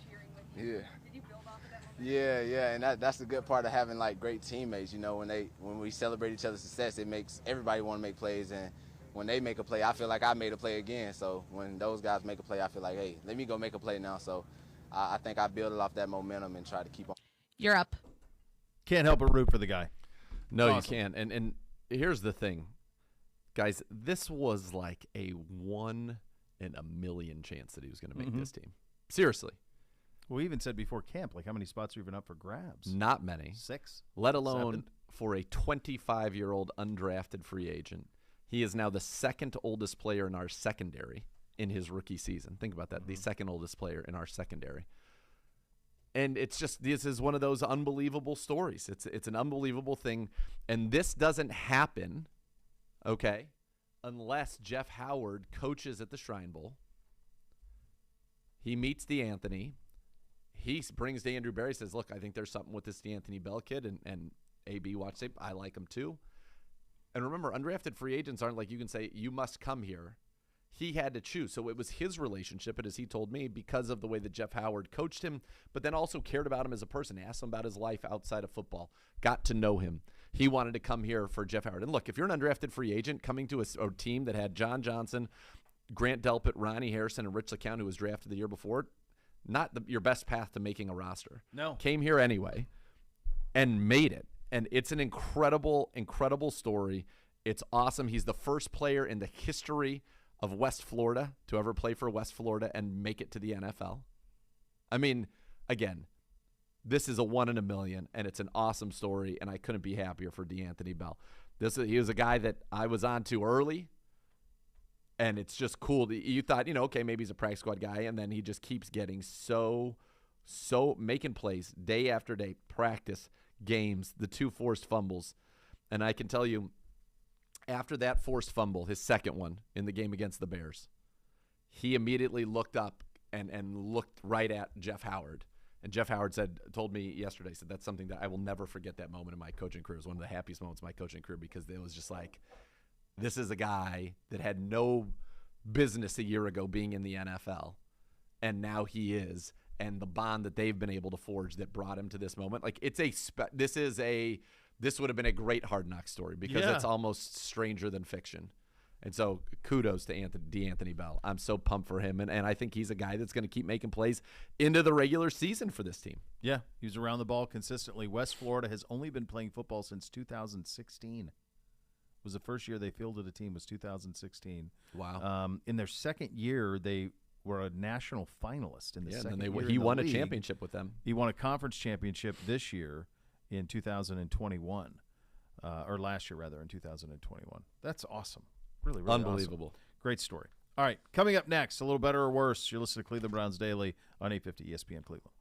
cheering with you? Yeah. Did you build off of that momentum? Yeah, and that's the good part of having like great teammates. You know, when we celebrate each other's success, it makes everybody want to make plays, and when they make a play, I feel like I made a play again. So when those guys make a play, I feel like, hey, let me go make a play now. So I think I build it off that momentum and try to keep on. You're up. Can't help but root for the guy. No, Awesome. you can't. And here's the thing, guys. This was like a 1 in a million chance that he was going to make this team. Seriously. We even said before camp, like, how many spots are even up for grabs? Not many. 6? Let alone 7? for a 25-year-old undrafted free agent. He is now the second oldest player in our secondary in his rookie season. Think about that. The second oldest player in our secondary. And it's just, this is one of those unbelievable stories. It's an unbelievable thing. And this doesn't happen, okay, unless Jeff Howard coaches at the Shrine Bowl. He meets DeAnthony. He brings DeAndre Barry, says, look, I think there's something with this DeAnthony Bell kid. And AB watch tape. I like him too. And remember, undrafted free agents aren't like you can say, you must come here. He had to choose. So it was his relationship, and as he told me, because of the way that Jeff Howard coached him, but then also cared about him as a person, asked him about his life outside of football, got to know him. He wanted to come here for Jeff Howard. And look, if you're an undrafted free agent coming to a team that had John Johnson, Grant Delpit, Ronnie Harrison, and Rich LeCount, who was drafted the year before, not your best path to making a roster. No. Came here anyway and made it. And it's an incredible, incredible story. It's awesome. He's the first player in the history of West Florida to ever play for West Florida and make it to the NFL. I mean, again, this is a 1 in a million, and it's an awesome story, and I couldn't be happier for DeAnthony Bell. He was a guy that I was on to early, and it's just cool. You thought, okay, maybe he's a practice squad guy, and then he just keeps getting so making plays day after day, practice, games, the 2 forced fumbles. And I can tell you, after that forced fumble, his second one in the game against the Bears, he immediately looked up and looked right at Jeff Howard. And Jeff Howard told me yesterday, said that's something that I will never forget. That moment in my coaching career. It was one of the happiest moments of my coaching career, because it was just like, this is a guy that had no business a year ago being in the NFL, and now he is. And the bond that they've been able to forge that brought him to this moment, like this would have been a great Hard Knocks story, because it's almost stranger than fiction. And so kudos to DeAnthony Bell. I'm so pumped for him, and I think he's a guy that's going to keep making plays into the regular season for this team. Yeah, he was around the ball consistently. West Florida has only been playing football since 2016. Was the first year they fielded a team was 2016. Wow. In their second year, they were a national finalist in the second year. He in the won league. a championship with them. He won a conference championship this year in 2021, or last year rather, in 2021. That's awesome. Really, really unbelievable. Awesome. Great story. All right, coming up next, a little better or worse. You're listening to Cleveland Browns Daily on 850 ESPN Cleveland.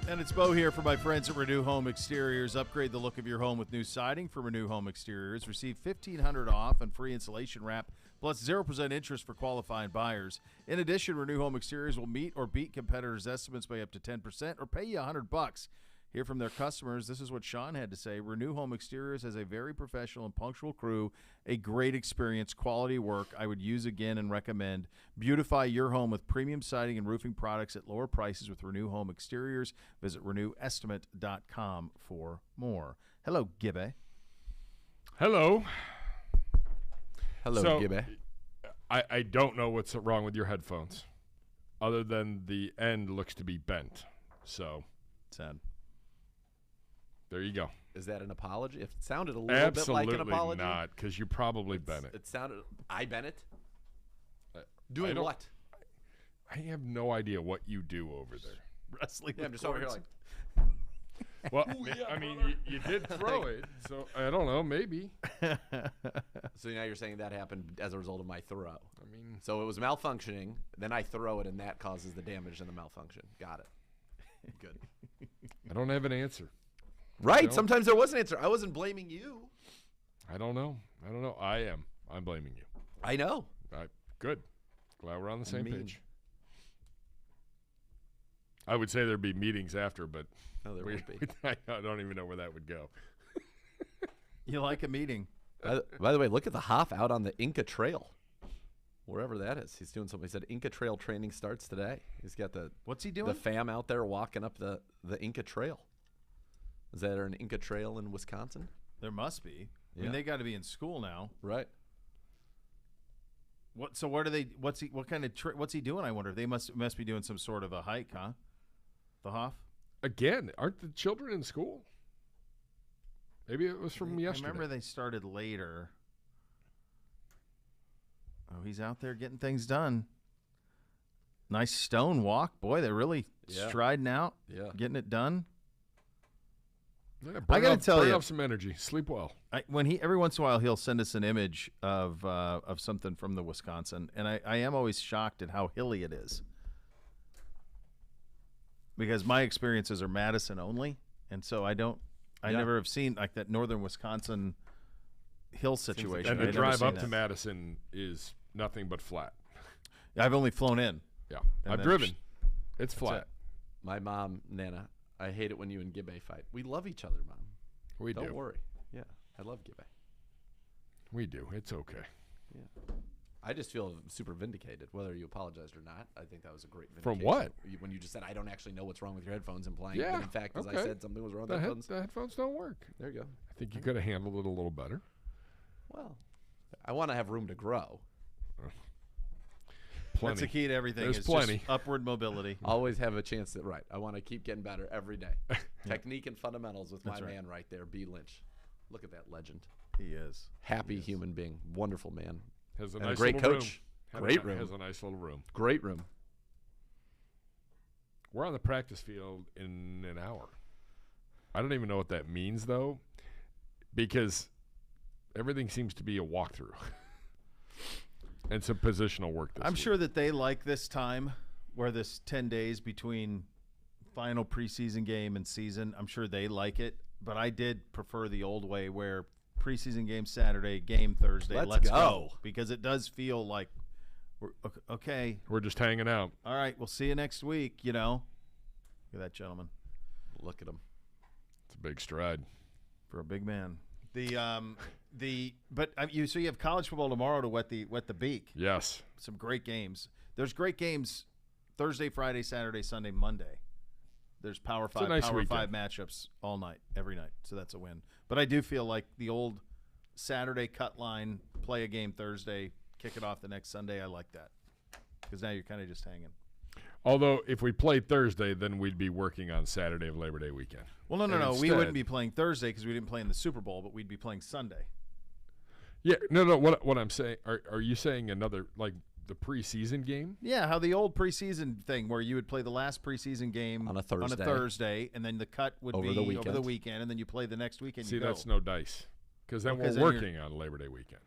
And it's Bo here for my friends at Renew Home Exteriors. Upgrade the look of your home with new siding from Renew Home Exteriors. Receive $1,500 off and free insulation wrap, plus 0% interest for qualifying buyers. In addition, Renew Home Exteriors will meet or beat competitors' estimates by up to 10% or pay you $100. Hear from their customers. This is what Sean had to say. Renew Home Exteriors has a very professional and punctual crew, a great experience, quality work I would use again and recommend. Beautify your home with premium siding and roofing products at lower prices with Renew Home Exteriors. Visit renewestimate.com for more. Hello, Gibby. Hello. Hello, Gibby. I don't know what's wrong with your headphones, other than the end looks to be bent. So sad. There you go. Is that an apology? If it sounded a little bit like an apology. Absolutely not, because you probably bent it. It sounded. I bent it. Doing what? I have no idea what you do over there. Wrestling. Yeah, I'm just over here like. Well, I mean, you did throw it, so I don't know, maybe. So now you're saying that happened as a result of my throw. I mean, so it was malfunctioning. Then I throw it, and that causes the damage and the malfunction. Got it. Good. I don't have an answer. Right. Sometimes there was an answer. I wasn't blaming you. I don't know. I am. I'm blaming you. I know. Good. Glad we're on the same page. I would say there'd be meetings after, but no, there won't be. I don't even know where that would go. You like a meeting. By the way, look at the Hoff out on the Inca Trail. Wherever that is. He's doing something. He said Inca Trail training starts today. He's got the What's he doing? The fam out there walking up the Inca Trail. Is there an Inca Trail in Wisconsin? There must be. Yeah. I mean, they got to be in school now, right? What? So what are they? What's he? What kind of? What's he doing? I wonder. They must be doing some sort of a hike, huh? The Hoff. Again, aren't the children in school? Maybe it was from yesterday. I remember they started later. Oh, he's out there getting things done. Nice stone walk, boy. They're really striding out, getting it done. Yeah, I got to tell burn you, off some energy. Sleep well. When he every once in a while he'll send us an image of something from the Wisconsin, and I am always shocked at how hilly it is. Because my experiences are Madison only, and so I never have seen like that northern Wisconsin hill situation. And the drive up to Madison is nothing but flat. I've only flown in. Yeah, I've driven. It's flat. My mom, Nana, I hate it when you and Gibbe fight. We love each other, Mom. We do. Don't worry. Yeah, I love Gibbe. We do. It's okay. Yeah. I just feel super vindicated, whether you apologized or not. I think that was a great From vindication. what? When you just said, I don't actually know what's wrong with your headphones, implying Yeah, that in fact, as I said, something was wrong with the headphones. The headphones don't work. There you go. I think you could have handled it a little better. Well, I want to have room to grow. Plenty. That's the key to everything. There's is plenty. Just upward mobility. Always have a chance to, right. I want to keep getting better every day. Technique and fundamentals with my man right there, B. Lynch. Look at that legend. He is. Happy human being. Wonderful man. Has a and nice a great little coach. Room. Great room. Has a nice little room. Great room. We're on the practice field in an hour. I don't even know what that means, though, because everything seems to be a walkthrough. And some positional work this week. Sure that they like this time where this 10 days between final preseason game and season. I'm sure they like it, but I did prefer the old way where preseason game Saturday, game Thursday. Let's go. Because it does feel like we're okay. We're just hanging out. All right, we'll see you next week, you know. Look at that gentleman. Look at him. It's a big stride for a big man. So you have college football tomorrow to wet the beak. Yes. Some great games. There's great games Thursday, Friday, Saturday, Sunday, Monday. There's Power 5 matchups all night, every night. So that's a win. But I do feel like the old Saturday cut line, play a game Thursday, kick it off the next Sunday. I like that. Because now you're kind of just hanging. Although if we played Thursday, then we'd be working on Saturday of Labor Day weekend. Well, no. We wouldn't be playing Thursday because we didn't play in the Super Bowl, but we'd be playing Sunday. Yeah, no. What I'm saying, are you saying another, like the preseason game? Yeah, how the old preseason thing where you would play the last preseason game on a Thursday, and then the cut would over be the over the weekend, and then you play the next weekend. See, that's no dice because then we're working on Labor Day weekend.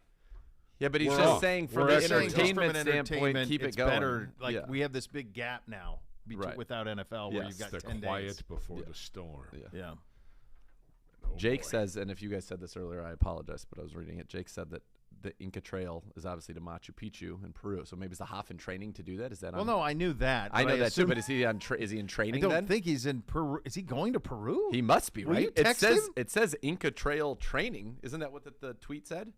Yeah, but he's just saying from the entertainment standpoint, keep it going. Better. Like we have this big gap now Right. without NFL, where you've got the 10 quiet days. before the storm. Yeah. Oh, Jake boy. says, and if you guys said this earlier, I apologize, but I was reading it. Jake said that the Inca Trail is obviously to Machu Picchu in Peru, so maybe it's the Hoff in training to do that. Is that? Well, no, I knew that. I but know that too, assume- but is he on? Is he in training? I don't then? think he's in Peru. Is he going to Peru? He must be, Will right? you text it says him? it says Inca Trail training. Isn't that what the tweet said?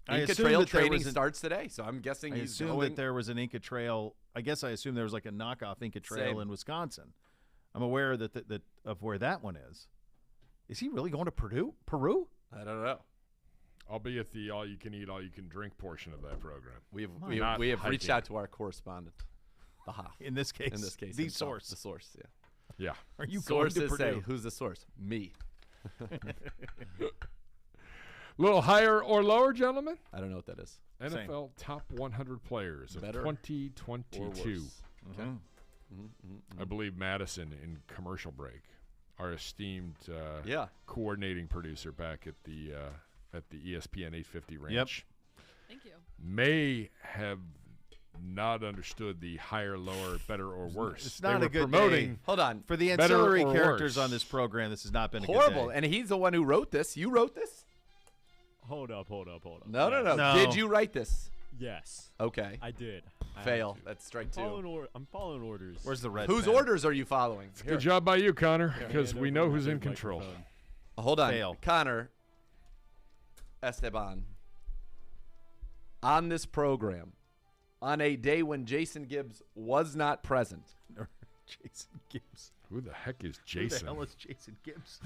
I Inca assume Trail that there training was an- starts today, so I'm guessing I he's assume going. that there was an Inca Trail. I guess I assume there was like a knockoff Inca Trail Same. in Wisconsin. I'm aware that of where that one is. Is he really going to Peru? I don't know. I'll be at the all-you-can-eat, all-you-can-drink portion of that program. We have Not reached hiking. out to our correspondent, the Hoff. In this case, the himself, source. the source. Yeah. Yeah. Are you Sources going to say Purdue? who's the source? Me. Little higher or lower, gentlemen? I don't know what that is. NFL top 100 players of Better or 2022. worse? Okay. I believe Madison in commercial break, our esteemed Yeah. coordinating producer back at the ESPN 850 Ranch. Yep. Thank you. May have not understood the higher, lower, better, or worse. It's not they a were good promoting day. Hold on. For the better ancillary or characters worse. on this program, this has not been a Horrible. good day. And he's the one who wrote this. You wrote this? Hold up. No, Yes. no. No. Did you write this? Yes. Okay. I did. I had Fail. to. That's strike I'm following orders. Where's the red Whose pen? orders are you following? Here. Good job by you, Connor, because Hand we over know my who's in big control. microphone. Hold on. Fail. Connor Esteban. On this program, on a day when Jason Gibbs was not present, Jason Gibbs. Who the heck is Who Jason? the hell is Jason Gibbs?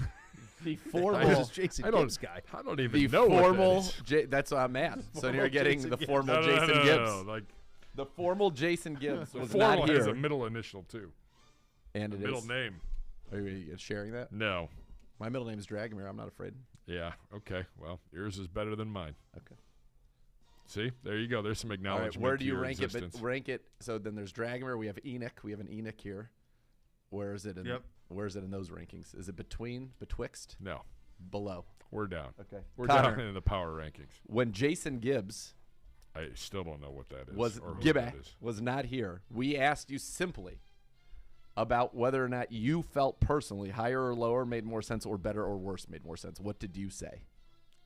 the Who's formal, this Jason I don't, Gibbs guy? I don't even the know formal, what that is. that's why I'm mad. So Formal you're getting Jason the Gibbs. formal Jason No, Gibbs. like The formal Jason Gibbs the was formal not has here. a middle initial too. And it Middle is. name. Are you sharing that? No. My middle name is Dragomir. I'm not afraid. Yeah. Okay. Well, yours is better than mine. Okay. See, there you go. There's some All acknowledgement. right, where do to you your rank existence. it? Rank it. So then there's Dragomir. We have Enoch. We have an Enoch here. Where is it? Yep. Where is it in those rankings? Is it betwixt? No, Below. we're down. Okay. We're Connor. down in the power rankings. When Jason Gibbs I still don't know what that is. was or who Gibbe that is. was not here, we asked you simply about whether or not you felt personally higher or lower made more sense, or better or worse made more sense. What did you say?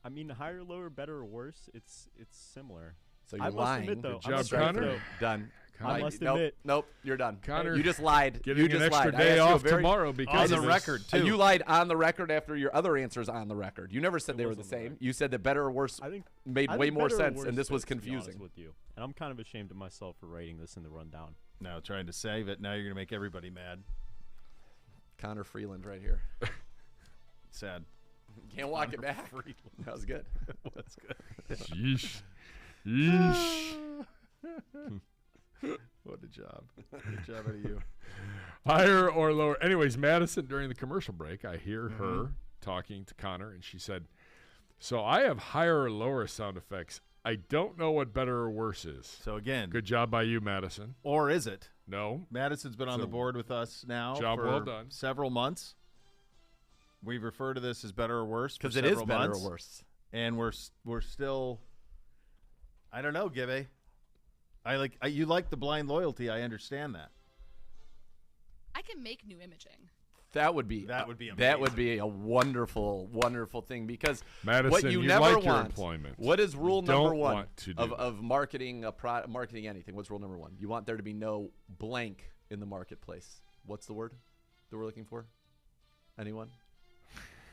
I mean, higher, lower, better, or worse, it's similar. So you're I must lying. admit, though, Good I job, must Connor. admit, Done. I must nope, admit. Nope, you're done. Connor, you just lied. Getting You just an extra lied. I day asked you a off very- tomorrow because On of the this. record, too. You lied on the record after your other answers on the record. You never said they were the was on the same. record. You said that better or worse I think made I way think more better or sense, worse and this was fits, to be honest confusing. with you. And I'm kind of ashamed of myself for writing this in the rundown. Now trying to save it. Now you're going to make everybody mad. Connor Freeland right here. Sad. Can't walk it Connor back. Freeland. That was good. That's good. Yeesh. Yeesh. What a job. Good job out of you. Higher or lower. Anyways, Madison, during the commercial break, I hear Mm-hmm. her talking to Connor, and she said, so I have higher or lower sound effects. I don't know what better or worse is. So again, Good job by you, Madison. or is it? No. Madison's been on So, the board with us now job for well done. several months. We refer to this as better or worse Because for it is several better months, or worse. and we're still. I don't know, Gibbe. You like the blind loyalty. I understand that. I can make new imaging. That would be That would be a wonderful, wonderful thing, because Madison, what you you never like your want. employment. What is rule You number don't one want to do of marketing marketing anything? What's rule number one? You want there to be no blank in the marketplace. What's the word that we're looking for? Anyone?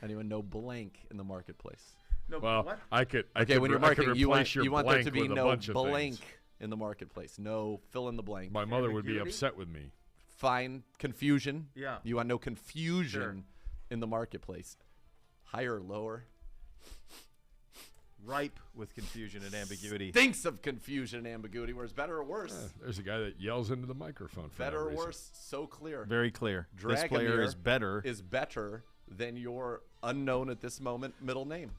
Anyone? No blank in the marketplace. No, Well, what? I could. Okay, when you're I could marketing, replace you your want there blank to be with a no bunch of blank things. in the marketplace. No fill in the blank. My mother would be Ambiguity? upset with me. Fine. Confusion. Yeah. You want no confusion Sure. in the marketplace. Higher or lower? Ripe with confusion and ambiguity. Thinks of confusion and ambiguity, whereas better or worse? There's a guy that yells into the microphone for Better no or reason. worse? So clear. Very clear. This Dragomir player is better. Is better than your unknown at this moment middle name.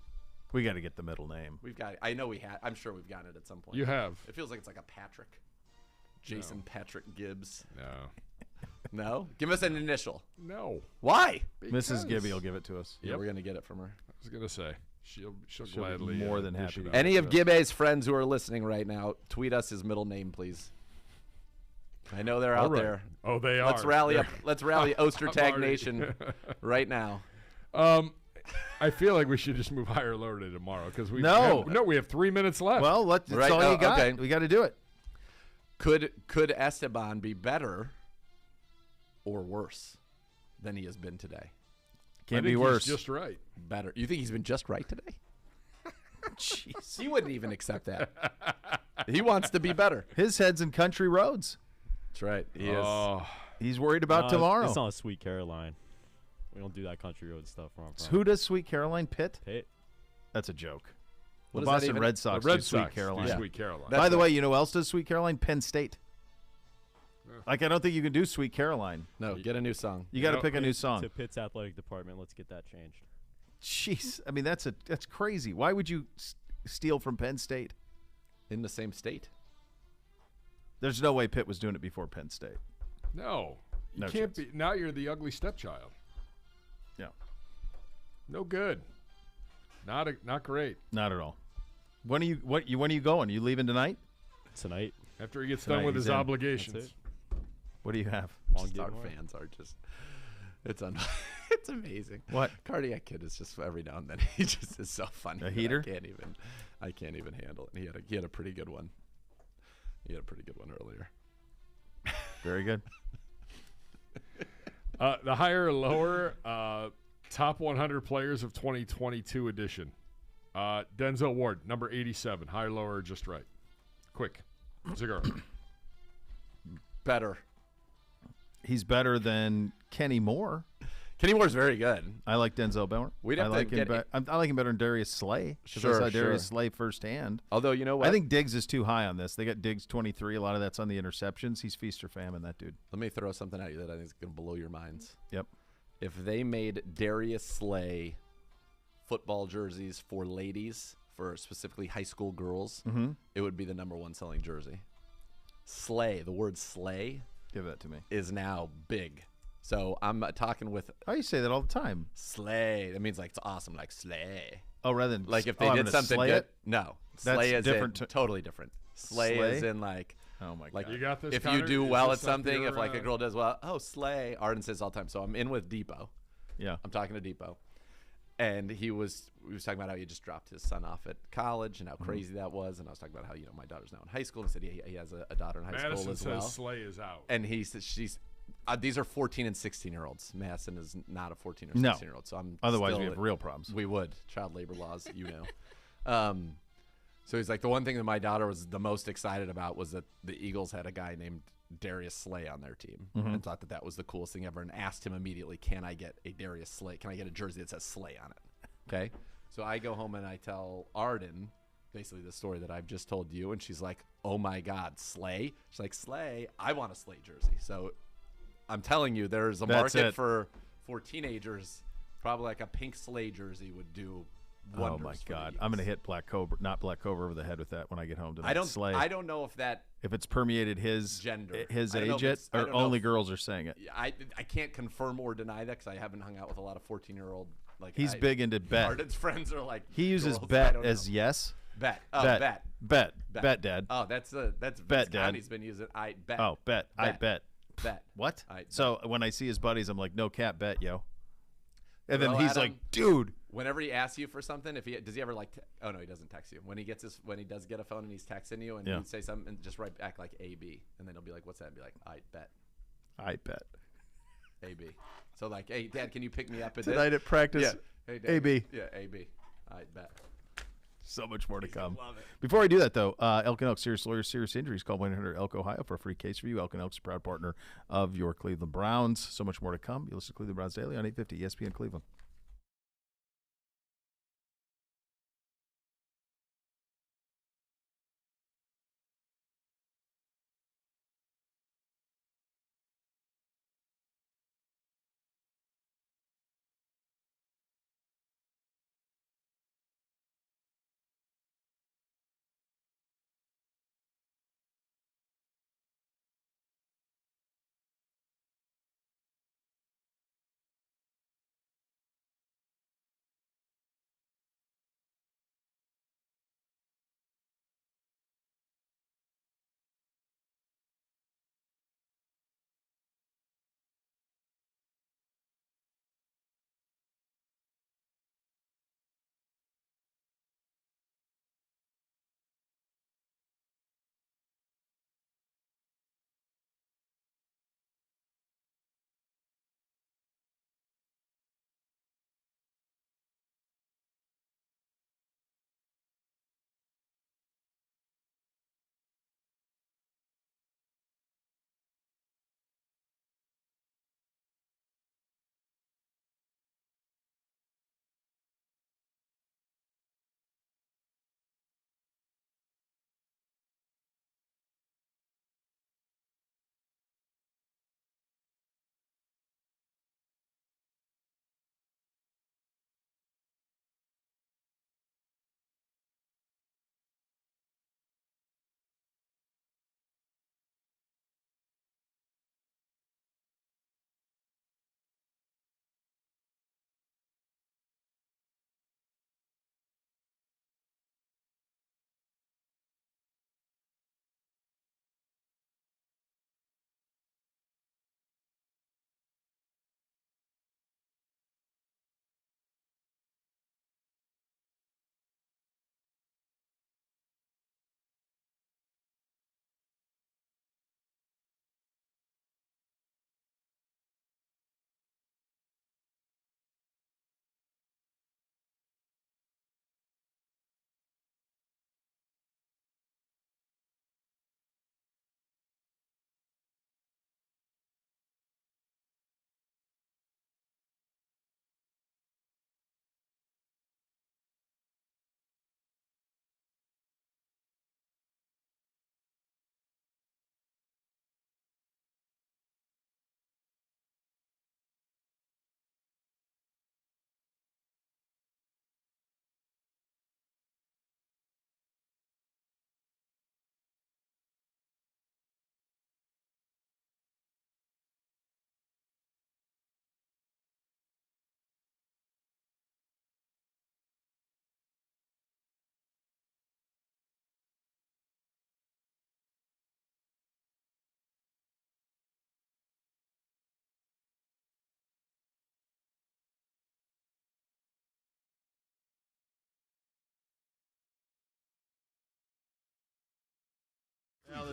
We got to get the middle name. We've got it. I know we had. I'm sure we've gotten it at some point. You have. It feels like it's like a Patrick. Jason No. Patrick Gibbs. No. No? Give us an initial. No. Why? Mrs. Gibby will give it to us. Yeah, Yep. we're gonna get it from her. I was gonna say she'll She'll be gladly more than dish happy it to out Any to of us. Gibbe's friends who are listening right now, tweet us his middle name, please. I know they're All out right. there. Oh, they Let's are. rally They're- up. Let's rally Ostertag already- Nation right now. I feel like we should just move higher or lower to tomorrow because we No. we have 3 minutes left. Well, that's Right, all you got. okay. We got to do it. Could Esteban be better or worse than he has been today? Can't I be think worse. He's just right. Better. You think he's been just right today? Jeez. He wouldn't even accept that. He wants to be better. His head's in country roads. That's right. He is. Oh, He's worried about tomorrow. It's not Sweet Caroline. We don't do that country road stuff. Where I'm from. Who does Sweet Caroline? Pitt? Pitt. That's a joke. What The is that Boston even? Red Sox the Red do Sweet Sox do Caroline. Sweet Caroline. That's By the right. way, you know who else does Sweet Caroline? Penn State. Like, I don't think you can do Sweet Caroline. No, get a new song. You got to know, pick a new song. To Pitt's athletic department. Let's get that changed. Jeez. I mean, that's crazy. Why would you steal from Penn State? In the same state? There's no way Pitt was doing it before Penn State. No, you No can't chance. be. Now you're the ugly stepchild. Yeah. No good. Not great. Not at all. When are you going? You leaving tonight? Tonight. After he gets Tonight done with he's his in. obligations. That's it. What do you have? On Just our Gilmore. fans are just. It's it's amazing. What? Cardiac Kid is just every now and then he just is so funny. A that heater? I can't even handle it. He had a pretty good one. He had a pretty good one earlier. Very good. The higher or lower top 100 players of 2022 edition. Denzel Ward, number 87. Higher, lower, just right. Quick. Cigar. Better. He's better than Kenny Moore. Kenny Moore's very good. I like Denzel Moore. We'd I have to like him. get- I like him better than Darius Slay. 'Cause I saw Darius Slay firsthand. Although, you know what? I think Diggs is too high on this. They got Diggs 23. A lot of that's on the interceptions. He's feast or famine, that dude. Let me throw something at you that I think is going to blow your minds. Yep. If they made Darius Slay football jerseys for ladies, for specifically high school girls, it would be the number one selling jersey. Slay, the word slay, Give that to me. is now big. So I'm talking with Oh, you say that all the time. slay. That means like it's awesome, like slay. Oh, rather than Like if oh, they I'm did gonna something slay good. it? No, That's slay is different in, to- totally different. Slay, Slay? is in like. Oh my Like god. You got this, if Connor? you do Is well at this up something, your, if like a girl does well, oh slay. Arden says all the time. So I'm in with Depot. Yeah. I'm talking to Depot, and we was talking about how he just dropped his son off at college and how crazy that was, and I was talking about how my daughter's now in high school. And he said he has a daughter in high Madison school as says well. Slay is out. And he says these are 14 and 16-year-olds. Madison is not a 14 or No. 16-year-old. So I'm Otherwise, still we have real problems. We would child labor laws, So he's like, the one thing that my daughter was the most excited about was that the Eagles had a guy named Darius Slay on their team, and thought that was the coolest thing ever, and asked him immediately, can I get a Darius Slay? Can I get a jersey that says Slay on it? Okay. So I go home and I tell Arden basically the story that I've just told you, and she's like, oh my God, Slay? She's like, Slay, I want a Slay jersey. So I'm telling you, there's a That's market it. for teenagers. Probably like a pink Slay jersey would do Oh wonders my for the god. Eagles. I'm gonna hit Black Cobra, not Black Cobra, over the head with that when I get home tonight. I don't Slay. I don't know if that If it's permeated his Gender. his I don't know age if yet, it's- I or don't know only if- girls are saying it. I can't confirm or deny that because I haven't hung out with a lot of 14-year-old. Like He's big into bet. Arden's friends are like He uses girls, I bet don't as know. yes. Bet. Oh, bet. bet. Bet, Dad. Oh, that's Bet, Dad. Connie's been using. I bet. Oh, bet. I bet. Bet. What? I So when I see his buddies, I'm like, no cap bet, yo. And then Throw he's at like, him. dude. Whenever he asks you for something, does he ever like? Oh no, he doesn't text you. When he does get a phone and he's texting you, and Yeah. you say something, and just write back like AB, and then he'll be like, "What's that?" And be like, "I bet." I bet. AB. So like, hey, Dad, can you pick me up at Tonight this? at practice, Yeah. Hey, Dad. AB. Yeah, AB. I bet. So much more to come. love it. Before I do that, though, Elk and Elk Serious Lawyers, Serious Injuries. Call 1-800-ELK Ohio for a free case review. Elk and Elk's a proud partner of your Cleveland Browns. So much more to come. You listen to Cleveland Browns Daily on 850 ESPN Cleveland.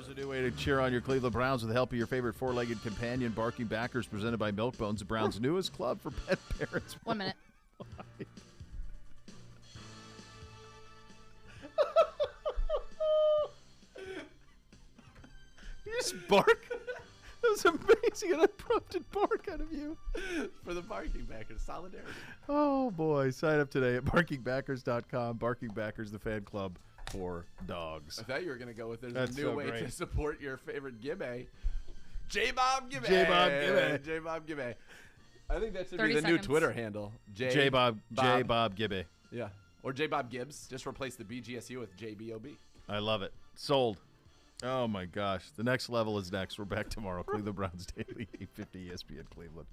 There's a new way to cheer on your Cleveland Browns with the help of your favorite four-legged companion, Barking Backers, presented by Milk Bones, the Browns' newest club for pet parents. 1 minute. You just bark. That was amazing, an unprompted bark out of you. For the Barking Backers, solidarity. Oh, boy. Sign up today at barkingbackers.com. Barking Backers, the fan club for dogs. I thought you were going to go with there's That's a new so way great. to support your favorite Gibbe. J-Bob Gibbe. J-Bob Gibbe. J-Bob Gibbe. I think that should 30 be the new seconds. Twitter handle. J-Bob Gibbe. Yeah. Or J-Bob Gibbs. Just replace the BGSU with JBOB. I love it. Sold. Oh, my gosh. The next level is next. We're back tomorrow. Cleveland Browns Daily, 850 ESPN Cleveland.